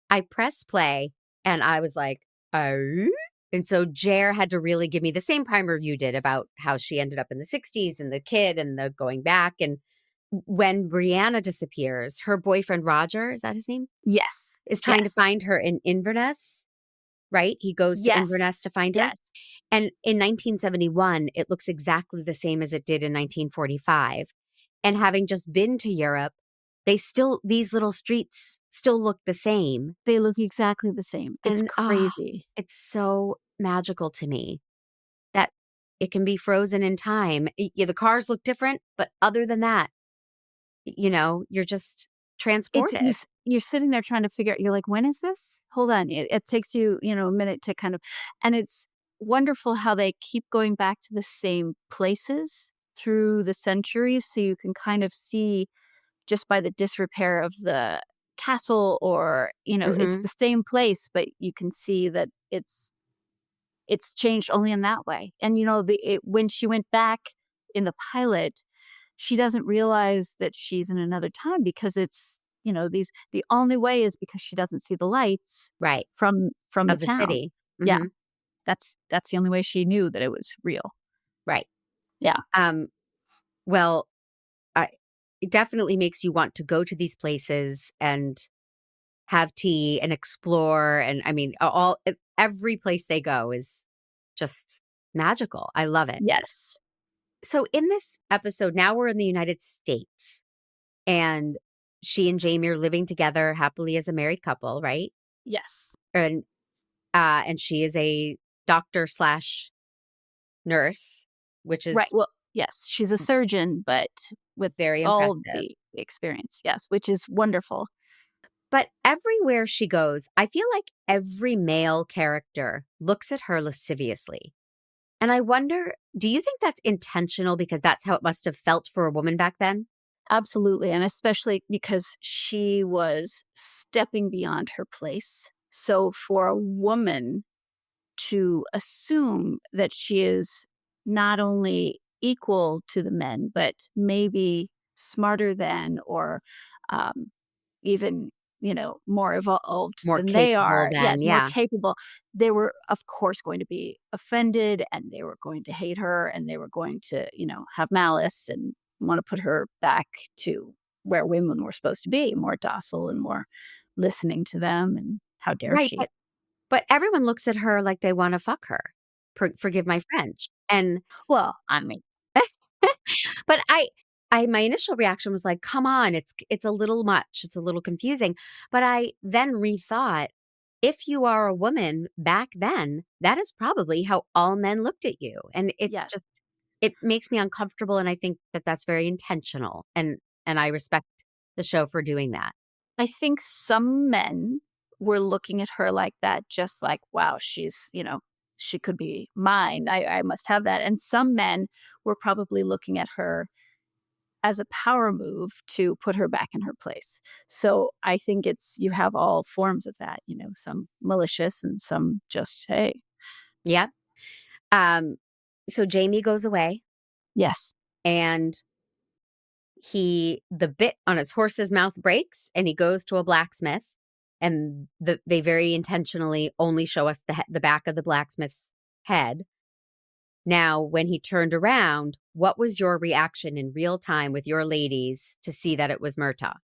S7: I press play and I was like, oh. And so Jer had to really give me the same primer you did about how she ended up in the 60s and the kid and the going back. And when Brianna disappears, her boyfriend Roger, is that his name?
S8: Yes.
S7: Is trying to
S8: Yes.
S7: find her in Inverness, right? He goes to
S8: Yes.
S7: Inverness to find her.
S8: Yes.
S7: And in 1971, it looks exactly the same as it did in 1945. And having just been to Europe, these little streets still look the same.
S8: They look exactly the same. It's
S7: And
S8: crazy.
S7: it's so magical to me that it can be frozen in time. Yeah, the cars look different, but other than that, you're just
S8: It's
S7: transported.
S8: you're sitting there trying to figure out you're like, "When is this? Hold on." It takes you, a minute to kind of and it's wonderful how they keep going back to the same places through the centuries so you can kind of see just by the disrepair of the castle or, it's
S7: Hmm.
S8: the same place, but you can see that it's changed only in that way. And, when she went back in the pilot, she doesn't realize that she's in another time because it's, the only way is because she doesn't see the lights
S7: Right.
S8: from the
S7: Of the
S8: town.
S7: city.
S8: Yeah.
S7: Mhm.
S8: That's the only way she knew that it was real.
S7: Right.
S8: Yeah.
S7: Well, it definitely makes you want to go to these places and have tea and explore. And I mean, every place they go is just magical. I love it.
S8: Yes.
S7: So in this episode, now we're in the United States, and she and Jamie are living together happily as a married couple, right?
S8: Yes.
S7: And she is a doctor slash nurse, which
S8: Right.
S7: is
S8: Well, yes, she's a surgeon, but with
S7: very
S8: all
S7: impressive.
S8: the experience. Yes, which is wonderful.
S7: But everywhere she goes, I feel like every male character looks at her lasciviously. And I wonder, do you think that's intentional because that's how it must have felt for a woman back then?
S8: Absolutely. And especially because she was stepping beyond her place. So for a woman to assume that she is not only equal to the men, but maybe smarter than, or um, even, more evolved
S7: More
S8: than they
S7: capable
S8: are. Yes,
S7: than,
S8: more
S7: yeah.
S8: capable. They were, of course, going to be offended, and they were going to hate her, and they were going to, have malice and want to put her back to where women were supposed to be, more docile and more listening to them. And how dare
S7: Right.
S8: she?
S7: But everyone looks at her like they want to fuck her. Forgive my French. And
S8: Well, I mean,
S7: but my initial reaction was like, come on, it's a little much. It's a little confusing. But I then rethought, if you are a woman back then, that is probably how all men looked at you. And it's
S8: yes.
S7: just, it makes me uncomfortable. And I think that that's very intentional. And I respect the show for doing that.
S8: I think some men were looking at her like that, just like, wow, she's, she could be mine. I must have that. And some men were probably looking at her as a power move to put her back in her place. So I think you have all forms of that, some malicious and some just, hey,
S7: Yeah. Um, so Jamie goes away,
S8: yes,
S7: and the bit on his horse's mouth breaks, and he goes to a blacksmith, and they very intentionally only show us the back of the blacksmith's head. Now, when he turned around, what was your reaction in real time with your ladies to see that it was Murtaugh?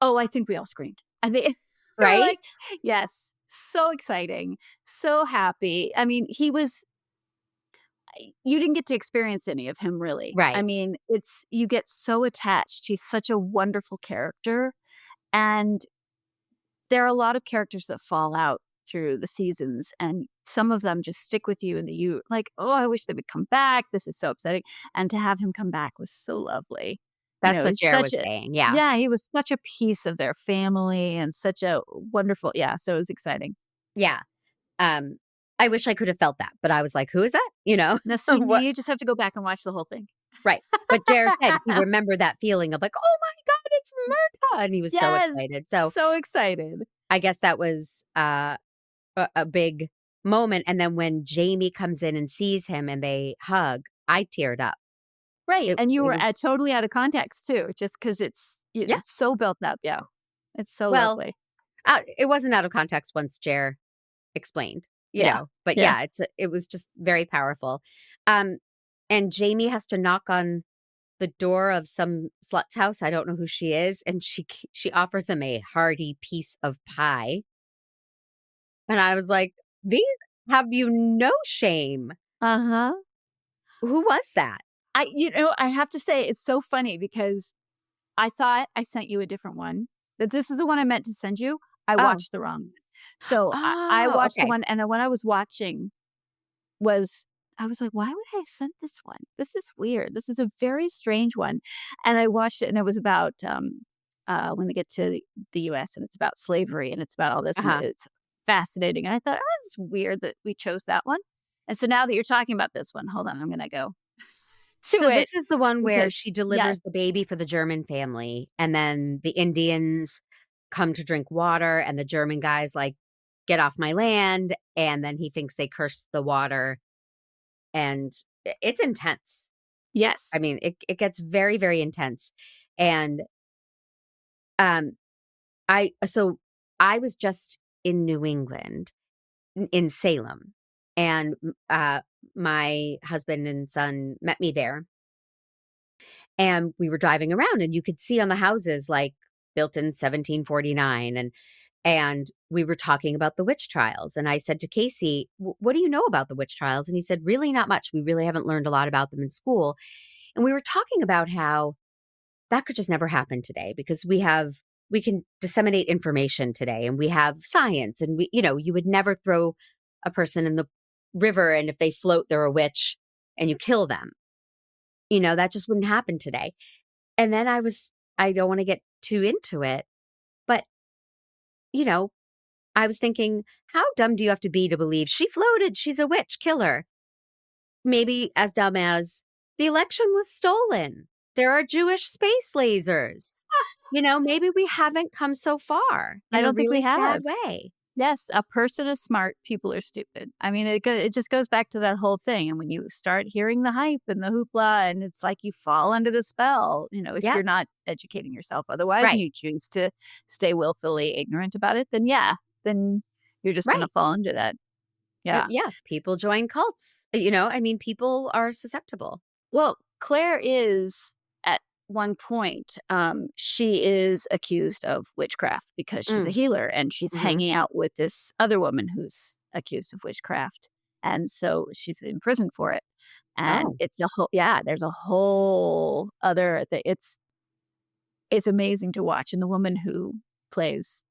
S8: oh, I think we all screamed. I think we were
S7: Right?
S8: like, yes, so exciting, so happy. I mean, you didn't get to experience any of him, really. I
S7: Right.
S8: mean, you get so attached. He's such a wonderful character. And there are a lot of characters that fall out through the seasons, and some of them just stick with you, and you like, oh, I wish they would come back. This is so upsetting. And to have him come back was so lovely.
S7: That's what
S8: He's
S7: Jer
S8: such
S7: was
S8: a,
S7: saying. Yeah.
S8: yeah, he was such a piece of their family and such a wonderful, yeah, so it was exciting.
S7: Yeah. Um, I wish I could have felt that, but I was like, who is that?
S8: Now, see,
S7: What?
S8: you just have to go back and watch the whole thing.
S7: Right. But Jer said he remembered that feeling of like, oh my God, it's Murtaugh. And he was so
S8: Yes,
S7: excited. So
S8: so excited.
S7: I guess that was a big moment. And then when Jamie comes in and sees him and they hug, I teared up.
S8: Right, and you
S7: It
S8: were
S7: was,
S8: totally out of context too, just because
S7: yeah.
S8: it's so built up, yeah. It's so
S7: Well,
S8: lovely.
S7: it wasn't out of context once Jer explained,
S8: Yeah,
S7: but
S8: yeah.
S7: yeah, it was just very powerful. Um, and Jamie has to knock on the door of some slut's house. I don't know who she is. And she offers them a hearty piece of pie. And I was like, these have you no shame.
S8: Uh-huh.
S7: Who was that?
S8: I have to say, it's so funny because I thought I sent you a different one, that this is the one I meant to send you. I
S7: Oh.
S8: watched the wrong one. So I
S7: Oh,
S8: watched the
S7: okay.
S8: one, and then when I was watching I was like, why would I send this one? This is weird. This is a very strange one. And I watched it, and it was about when they get to the US, and it's about slavery, and it's about all this, and
S7: Uh-huh.
S8: it's fascinating. And I thought, oh, it's weird that we chose that one. And so now that you're talking about this one, hold on, I'm gonna go to
S7: So
S8: it
S7: this is the one where
S8: because
S7: she
S8: yes,
S7: delivers the baby for the German family, and then the Indians come to drink water, and the German guy's like, get off my land, and then he thinks they cursed the water, and it's intense.
S8: yes,
S7: I mean, it gets very, very intense. And um I was just in New England, in Salem. And my husband and son met me there. And we were driving around, and you could see on the houses like built in 1749, and we were talking about the witch trials. And I said to Casey, what do you know about the witch trials? And he said, really not much. We really haven't learned a lot about them in school. And we were talking about how that could just never happen today, because we can disseminate information today, and we have science, and you would never throw a person in the river, and if they float, they're a witch, and you kill them. That just wouldn't happen today. And then I don't want to get too into it, but, I was thinking, how dumb do you have to be to believe she floated? She's a witch, kill her. Maybe as dumb as the election was stolen. There are Jewish space lasers. Maybe we haven't come so far
S8: I
S7: in a
S8: don't think we
S7: really sad
S8: have.
S7: way.
S8: Yes, a person is smart, people are stupid. I mean, it just goes back to that whole thing. And when you start hearing the hype and the hoopla, and it's like you fall under the spell, if
S7: Yeah.
S8: you're not educating yourself otherwise,
S7: Right.
S8: and you choose to stay willfully ignorant about it, then then you're just going to
S7: Right.
S8: fall under that. Yeah.
S7: Yeah. People join cults. People are susceptible.
S8: Well, Claire is at one point, she is accused of witchcraft because she's a healer, and she's
S7: Mhm.
S8: hanging out with this other woman who's accused of witchcraft. And so she's in prison for it. And
S7: Oh.
S8: it's there's a whole other thing. It's amazing to watch. And the woman who plays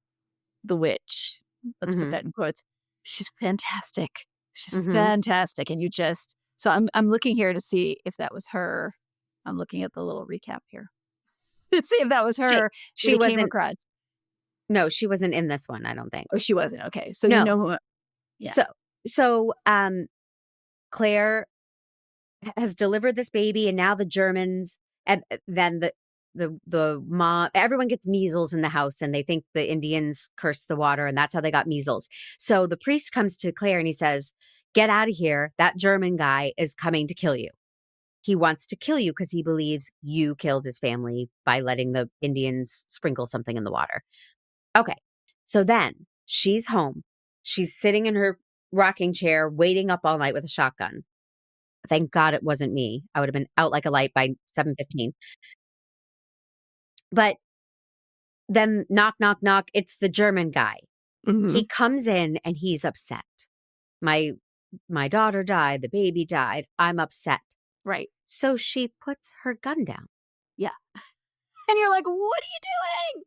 S8: the witch, let's put
S7: Mhm.
S8: that in quotes, she's fantastic. She's
S7: Mhm.
S8: fantastic. And so I'm looking here to see if that was her. I'm looking at the little recap here to see if that was her.
S7: She
S8: that came
S7: wasn't.
S8: across.
S7: No, she wasn't in this one, I don't think.
S8: Oh, she wasn't. Okay. So
S7: No.
S8: who. Yeah.
S7: So Claire has delivered this baby, and now the Germans, and then the mom, everyone gets measles in the house, and they think the Indians cursed the water, and that's how they got measles. So the priest comes to Claire and he says, get out of here. That German guy is coming to kill you. He wants to kill you because he believes you killed his family by letting the Indians sprinkle something in the water. Okay. So then she's home. She's sitting in her rocking chair, waiting up all night with a shotgun. Thank God it wasn't me. I would have been out like a light by 7:15. But then knock, knock, knock. It's the German guy.
S8: Mhm.
S7: He comes in and he's upset. My daughter died. The baby died. I'm upset.
S8: Right.
S7: So she puts her gun down.
S8: Yeah. And you're like, what are you doing?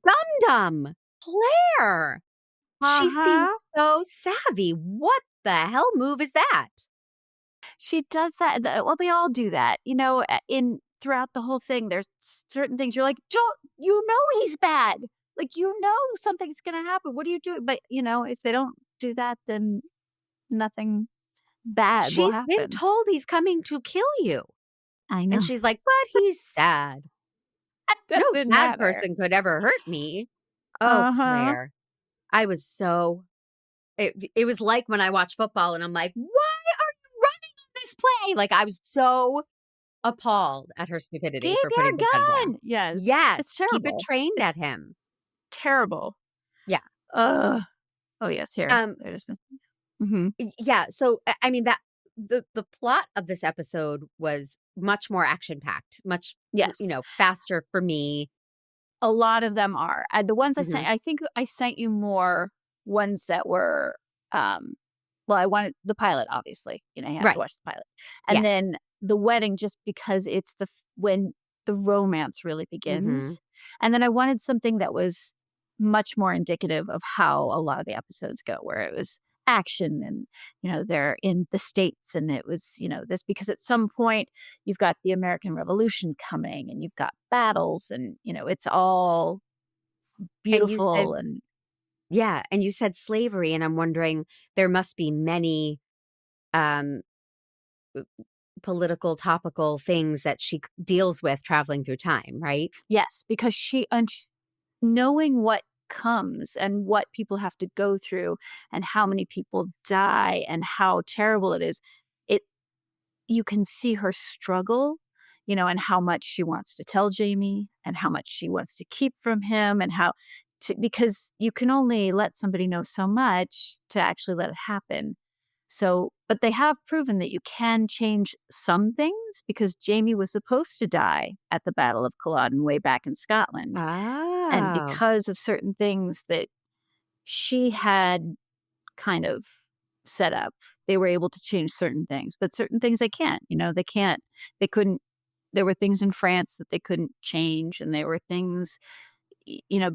S7: Gundam. Claire. She seems so savvy. What the hell move is that?
S8: She does that. Well, they all do that. In throughout the whole thing, there's certain things you're like, Joel, he's bad. Like, something's going to happen. What are you doing? But, if they don't do that, then nothing bad will
S7: She's been
S8: happen.
S7: told he's coming to kill you.
S8: I know.
S7: And she's like, but he's sad. No
S8: Doesn't
S7: sad
S8: matter.
S7: person could ever hurt me. Oh, Claire. I was so... It was like when I watch football and I'm like, why are you running in this play? Like, I was so appalled at her stupidity
S8: Give
S7: for
S8: your
S7: putting the gun down.
S8: gun. Yes.
S7: Yes.
S8: It's terrible.
S7: Keep it trained at him.
S8: Terrible.
S7: Yeah.
S8: Oh, yes. Here. They're just missing. Mm-hmm.
S7: Yeah. So, I mean, that the plot of this episode was much more action-packed, much,
S8: Yes.
S7: faster for me.
S8: A lot of them are. The ones I
S7: Mhm.
S8: sent, I think I sent you more ones that were, well, I wanted the pilot, obviously. You have
S7: Right.
S8: to watch the pilot. And
S7: Yes.
S8: then the wedding, just because it's when the romance really begins.
S7: Mhm.
S8: And then I wanted something that was much more indicative of how a lot of the episodes go, where it was action and, they're in the States, and it was, this, because at some point you've got the American Revolution coming, and you've got battles, and, it's all beautiful. And
S7: Yeah, and you said slavery, and I'm wondering, there must be many political, topical things that she deals with traveling through time, right?
S8: yes, because knowing what comes and what people have to go through and how many people die and how terrible it is, you can see her struggle, and how much she wants to tell Jamie and how much she wants to keep from him, and how because you can only let somebody know so much to actually let it happen. So, but they have proven that you can change some things, because Jamie was supposed to die at the Battle of Culloden way back in Scotland. And
S7: Oh.
S8: because of certain things that she had kind of set up, they were able to change certain things, but certain things they can't. They couldn't. There were things in France that they couldn't change, and there were things,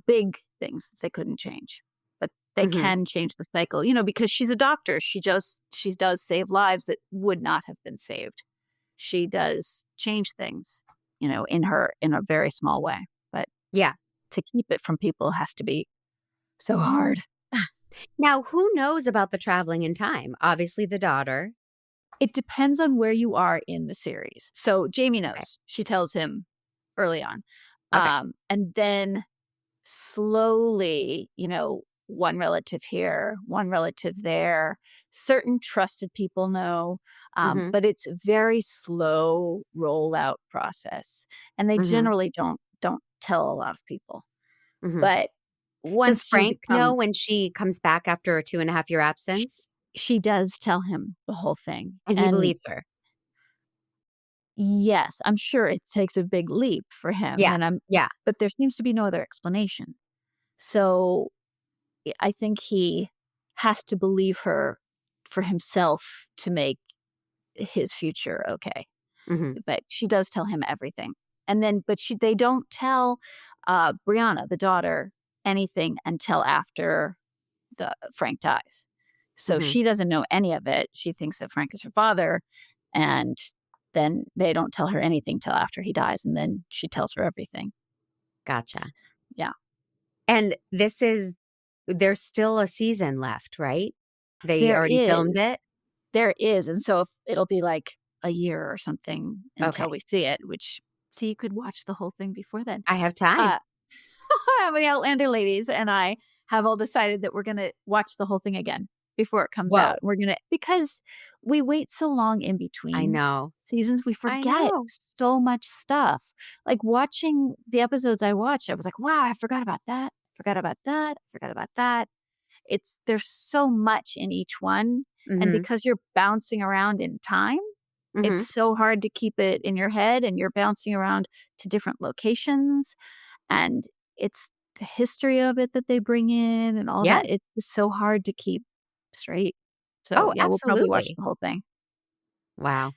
S8: big things that they couldn't change. But they
S7: Mhm.
S8: can change the cycle, because she's a doctor. She does save lives that would not have been saved. She does change things, in a very small way. But
S7: Yeah.
S8: to keep it from people has to be so hard.
S7: Now, who knows about the traveling in time? Obviously, the daughter.
S8: It depends on where you are in the series. So Jamie knows.
S7: Okay.
S8: She tells him early on.
S7: Okay.
S8: And then slowly, one relative here, one relative there. Certain trusted people know,
S7: Mhm.
S8: but it's a very slow rollout process, and they
S7: Mhm.
S8: generally don't tell a lot of people.
S7: Mhm.
S8: But
S7: Does
S8: once you
S7: Frank know
S8: become,
S7: when she comes back after a 2.5-year absence?
S8: she does tell him the whole thing,
S7: And he
S8: and
S7: believes her.
S8: yes, I'm sure it takes a big leap for him,
S7: Yeah. Yeah.
S8: but there seems to be no other explanation. So I think he has to believe her for himself to make his future okay.
S7: Mhm.
S8: But she does tell him everything. And then, but they don't tell Brianna, the daughter, anything until after Frank dies. So
S7: Mhm.
S8: she doesn't know any of it. She thinks that Frank is her father. And then they don't tell her anything till after he dies. And then she tells her everything.
S7: Gotcha.
S8: Yeah.
S7: And there's still a season left, right? They
S8: There
S7: already filmed
S8: is.
S7: it?
S8: There is. And so it'll be like a year or something
S7: Okay.
S8: until we see it, so you could watch the whole thing before then.
S7: I have time.
S8: Uh, the Outlander ladies and I have all decided that we're going to watch the whole thing again before it comes out.
S7: Whoa.
S8: Because we wait so long in
S7: I
S8: between
S7: know.
S8: seasons, we
S7: I
S8: forget
S7: know.
S8: so much stuff. Like watching the episodes I watched, I was like, wow, I forgot about that. Forgot about that. Forgot about that. There's so much in each one. And
S7: Mhm.
S8: because you're bouncing around in time,
S7: Mhm.
S8: it's so hard to keep it in your head, and you're bouncing around to different locations, and it's the history of it that they bring in and all
S7: Yeah.
S8: that. It's just so hard to keep straight. So
S7: Oh,
S8: yeah, we'll probably watch
S7: absolutely.
S8: the whole thing.
S7: Wow.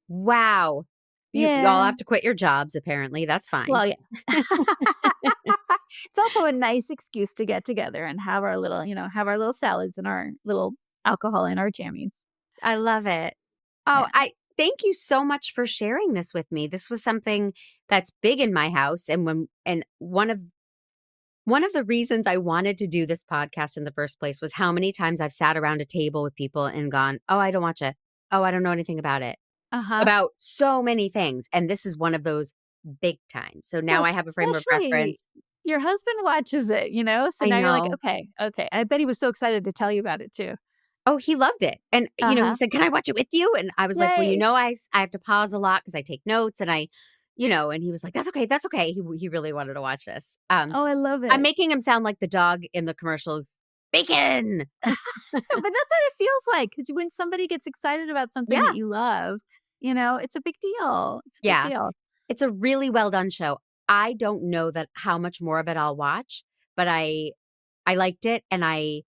S7: Wow. Y'all
S8: Yeah.
S7: have to quit your jobs, apparently. That's fine.
S8: Well, yeah. It's also a nice excuse to get together and have our little, have our little salads and our little alcohol and our jammies.
S7: I love it. Oh,
S8: Yeah.
S7: I thank you so much for sharing this with me. This was something that's big in my house, and one of the reasons I wanted to do this podcast in the first place was how many times I've sat around a table with people and gone, "Oh, I don't watch it. Oh, I don't know anything about it."
S8: Uh-huh.
S7: About so many things, and this is one of those big times. So
S8: Well,
S7: now I have a frame of
S8: especially
S7: reference.
S8: your husband watches it, so
S7: I
S8: now you're like,
S7: know.
S8: "Okay, okay." I bet he was so excited to tell you about it too.
S7: Oh, he loved it. And, he
S8: Uh-huh.
S7: said, "Can I watch it with you?" And I was like, "Well,
S8: Yay.
S7: I have to pause a lot because I take notes," and and he was like, "That's okay. That's okay." He really wanted to watch this.
S8: Oh, I love
S7: I'm
S8: it.
S7: making him sound like the dog in the commercials, "Bacon."
S8: But that's what it feels like, because when somebody gets excited about something that
S7: Yeah.
S8: you love, it's a big deal. It's a big
S7: Yeah.
S8: deal.
S7: It's a really well done show. I don't know that how much more of it I'll watch, but I liked it, and I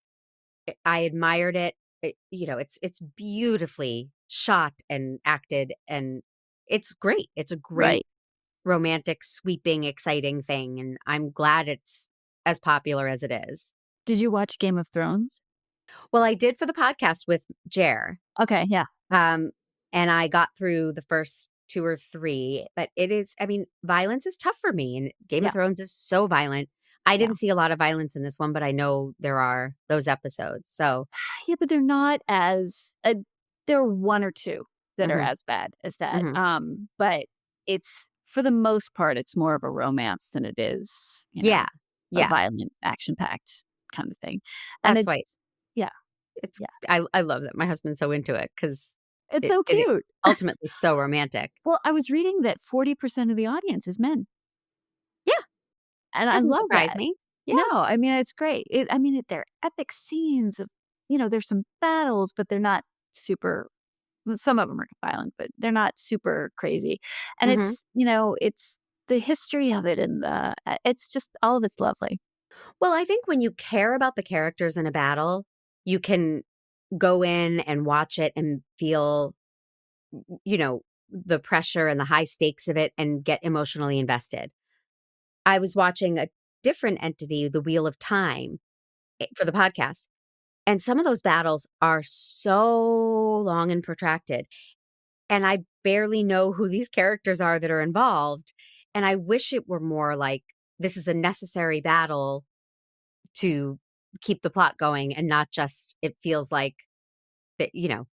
S7: admired it. It's beautifully shot and acted, and it's great. It's a great
S8: Right.
S7: romantic, sweeping, exciting thing, and I'm glad it's as popular as it is.
S8: Did you watch Game of Thrones?
S7: Well, I did for the podcast with Jer,
S8: Okay, yeah.
S7: um, and I got through the first 2 or 3, but violence is tough for me, and Game
S8: Yeah.
S7: of Thrones is so violent. I
S8: Yeah.
S7: didn't see a lot of violence in this one, but I know there are those episodes, so
S8: Yeah, but they're not as there are one or two that are
S7: Mhm.
S8: as bad as that.
S7: Mhm.
S8: But it's, for the most part, it's more of a romance than it is,
S7: Yeah.
S8: a
S7: Yeah.
S8: violent, action-packed kind of thing. And
S7: That's why
S8: yeah,
S7: it's
S8: yeah.
S7: I love that my husband's so into it because
S8: It's
S7: it
S8: so
S7: it is
S8: cute.
S7: ultimately so romantic.
S8: Well, I was reading that 40% of the audience is men,
S7: Yeah,
S8: and I
S7: doesn't
S8: love
S7: surprise
S8: that.
S7: me. Yeah.
S8: No, I mean, it's great. They're epic scenes of, there's some battles, but they're not super, well, some of them are violent, but they're not super crazy. And
S7: Hmm.
S8: it's the history of it and it's just all of it's lovely.
S7: Well, I think when you care about the characters in a battle, you can go in and watch it and feel, the pressure and the high stakes of it and get emotionally invested. I was watching a different entity, The Wheel of Time, for the podcast. And some of those battles are so long and protracted. And I barely know who these characters are that are involved. And I wish it were more like this is a necessary battle to keep the plot going and not just it feels like that,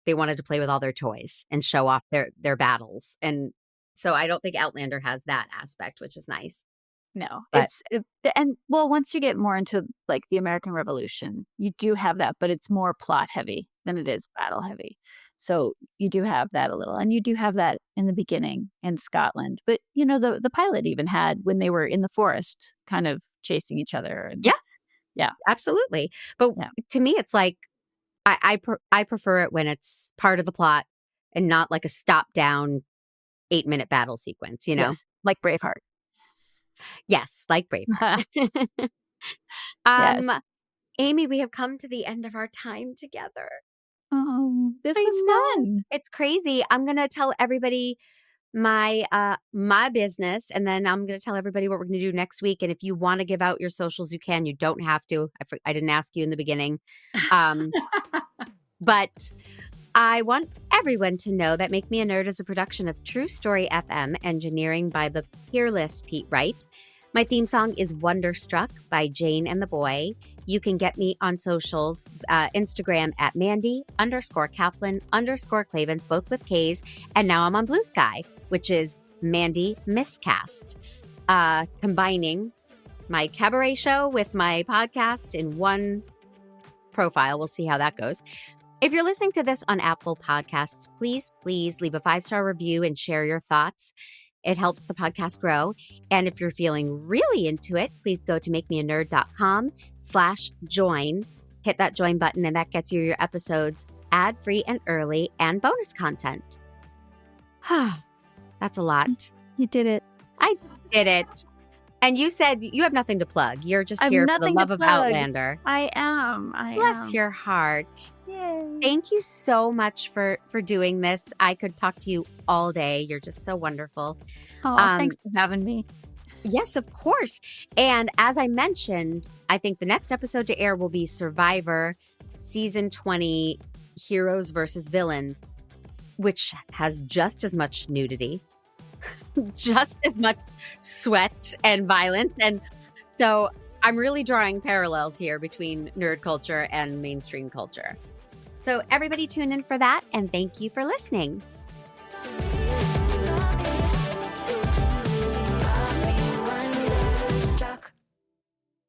S7: they wanted to play with all their toys and show off their battles. And so I don't think Outlander has that aspect, which is nice.
S8: No,
S7: But
S8: once you get more into like the American Revolution, you do have that, but it's more plot heavy than it is battle heavy. So you do have that a little, and you do have that in the beginning in Scotland. But the pilot even had when they were in the forest, kind of chasing each other. And
S7: yeah,
S8: yeah,
S7: absolutely. But
S8: yeah,
S7: to me, it's like I prefer it when it's part of the plot and not like a stop down 8-minute battle sequence.
S8: yes, like Braveheart.
S7: Yes, like Braveheart.
S8: Yes.
S7: Amy, we have come to the end of our time together.
S8: Oh, this
S7: I
S8: was
S7: know.
S8: fun.
S7: It's crazy. I'm gonna tell everybody my business, and then I'm gonna tell everybody what we're gonna do next week. And if you want to give out your socials, you can. You don't have to. I didn't ask you in the beginning, but I want everyone to know that Make Me a Nerd is a production of True Story FM, engineering by the peerless Pete Wright. My theme song is Wonderstruck by Jane and the Boy. You can get me on socials, Instagram at Mandy_Kaplan_Clavens, both with K's. And now I'm on Blue Sky, which is Mandy Miscast. Combining my cabaret show with my podcast in one profile. We'll see how that goes. If you're listening to this on Apple Podcasts, please leave a 5-star review and share your thoughts. It helps the podcast grow. And if you're feeling really into it, please go to makemeanerd.com/join. Hit that join button, and that gets you your episodes ad-free and early and bonus content. That's a lot.
S8: You did it.
S7: I did it. And you said you have nothing to plug. You're just
S8: I've
S7: here for the
S8: nothing to
S7: love of
S8: plug.
S7: Outlander.
S8: I am.
S7: Bless your heart.
S8: Yay.
S7: Thank you so much for doing this. I could talk to you all day. You're just so wonderful.
S8: Oh, thanks for having me.
S7: Yes, of course. And as I mentioned, I think the next episode to air will be Survivor Season 20, Heroes versus Villains, which has just as much nudity, just as much sweat and violence. And so I'm really drawing parallels here between nerd culture and mainstream culture. So everybody tune in for that, and thank you for listening.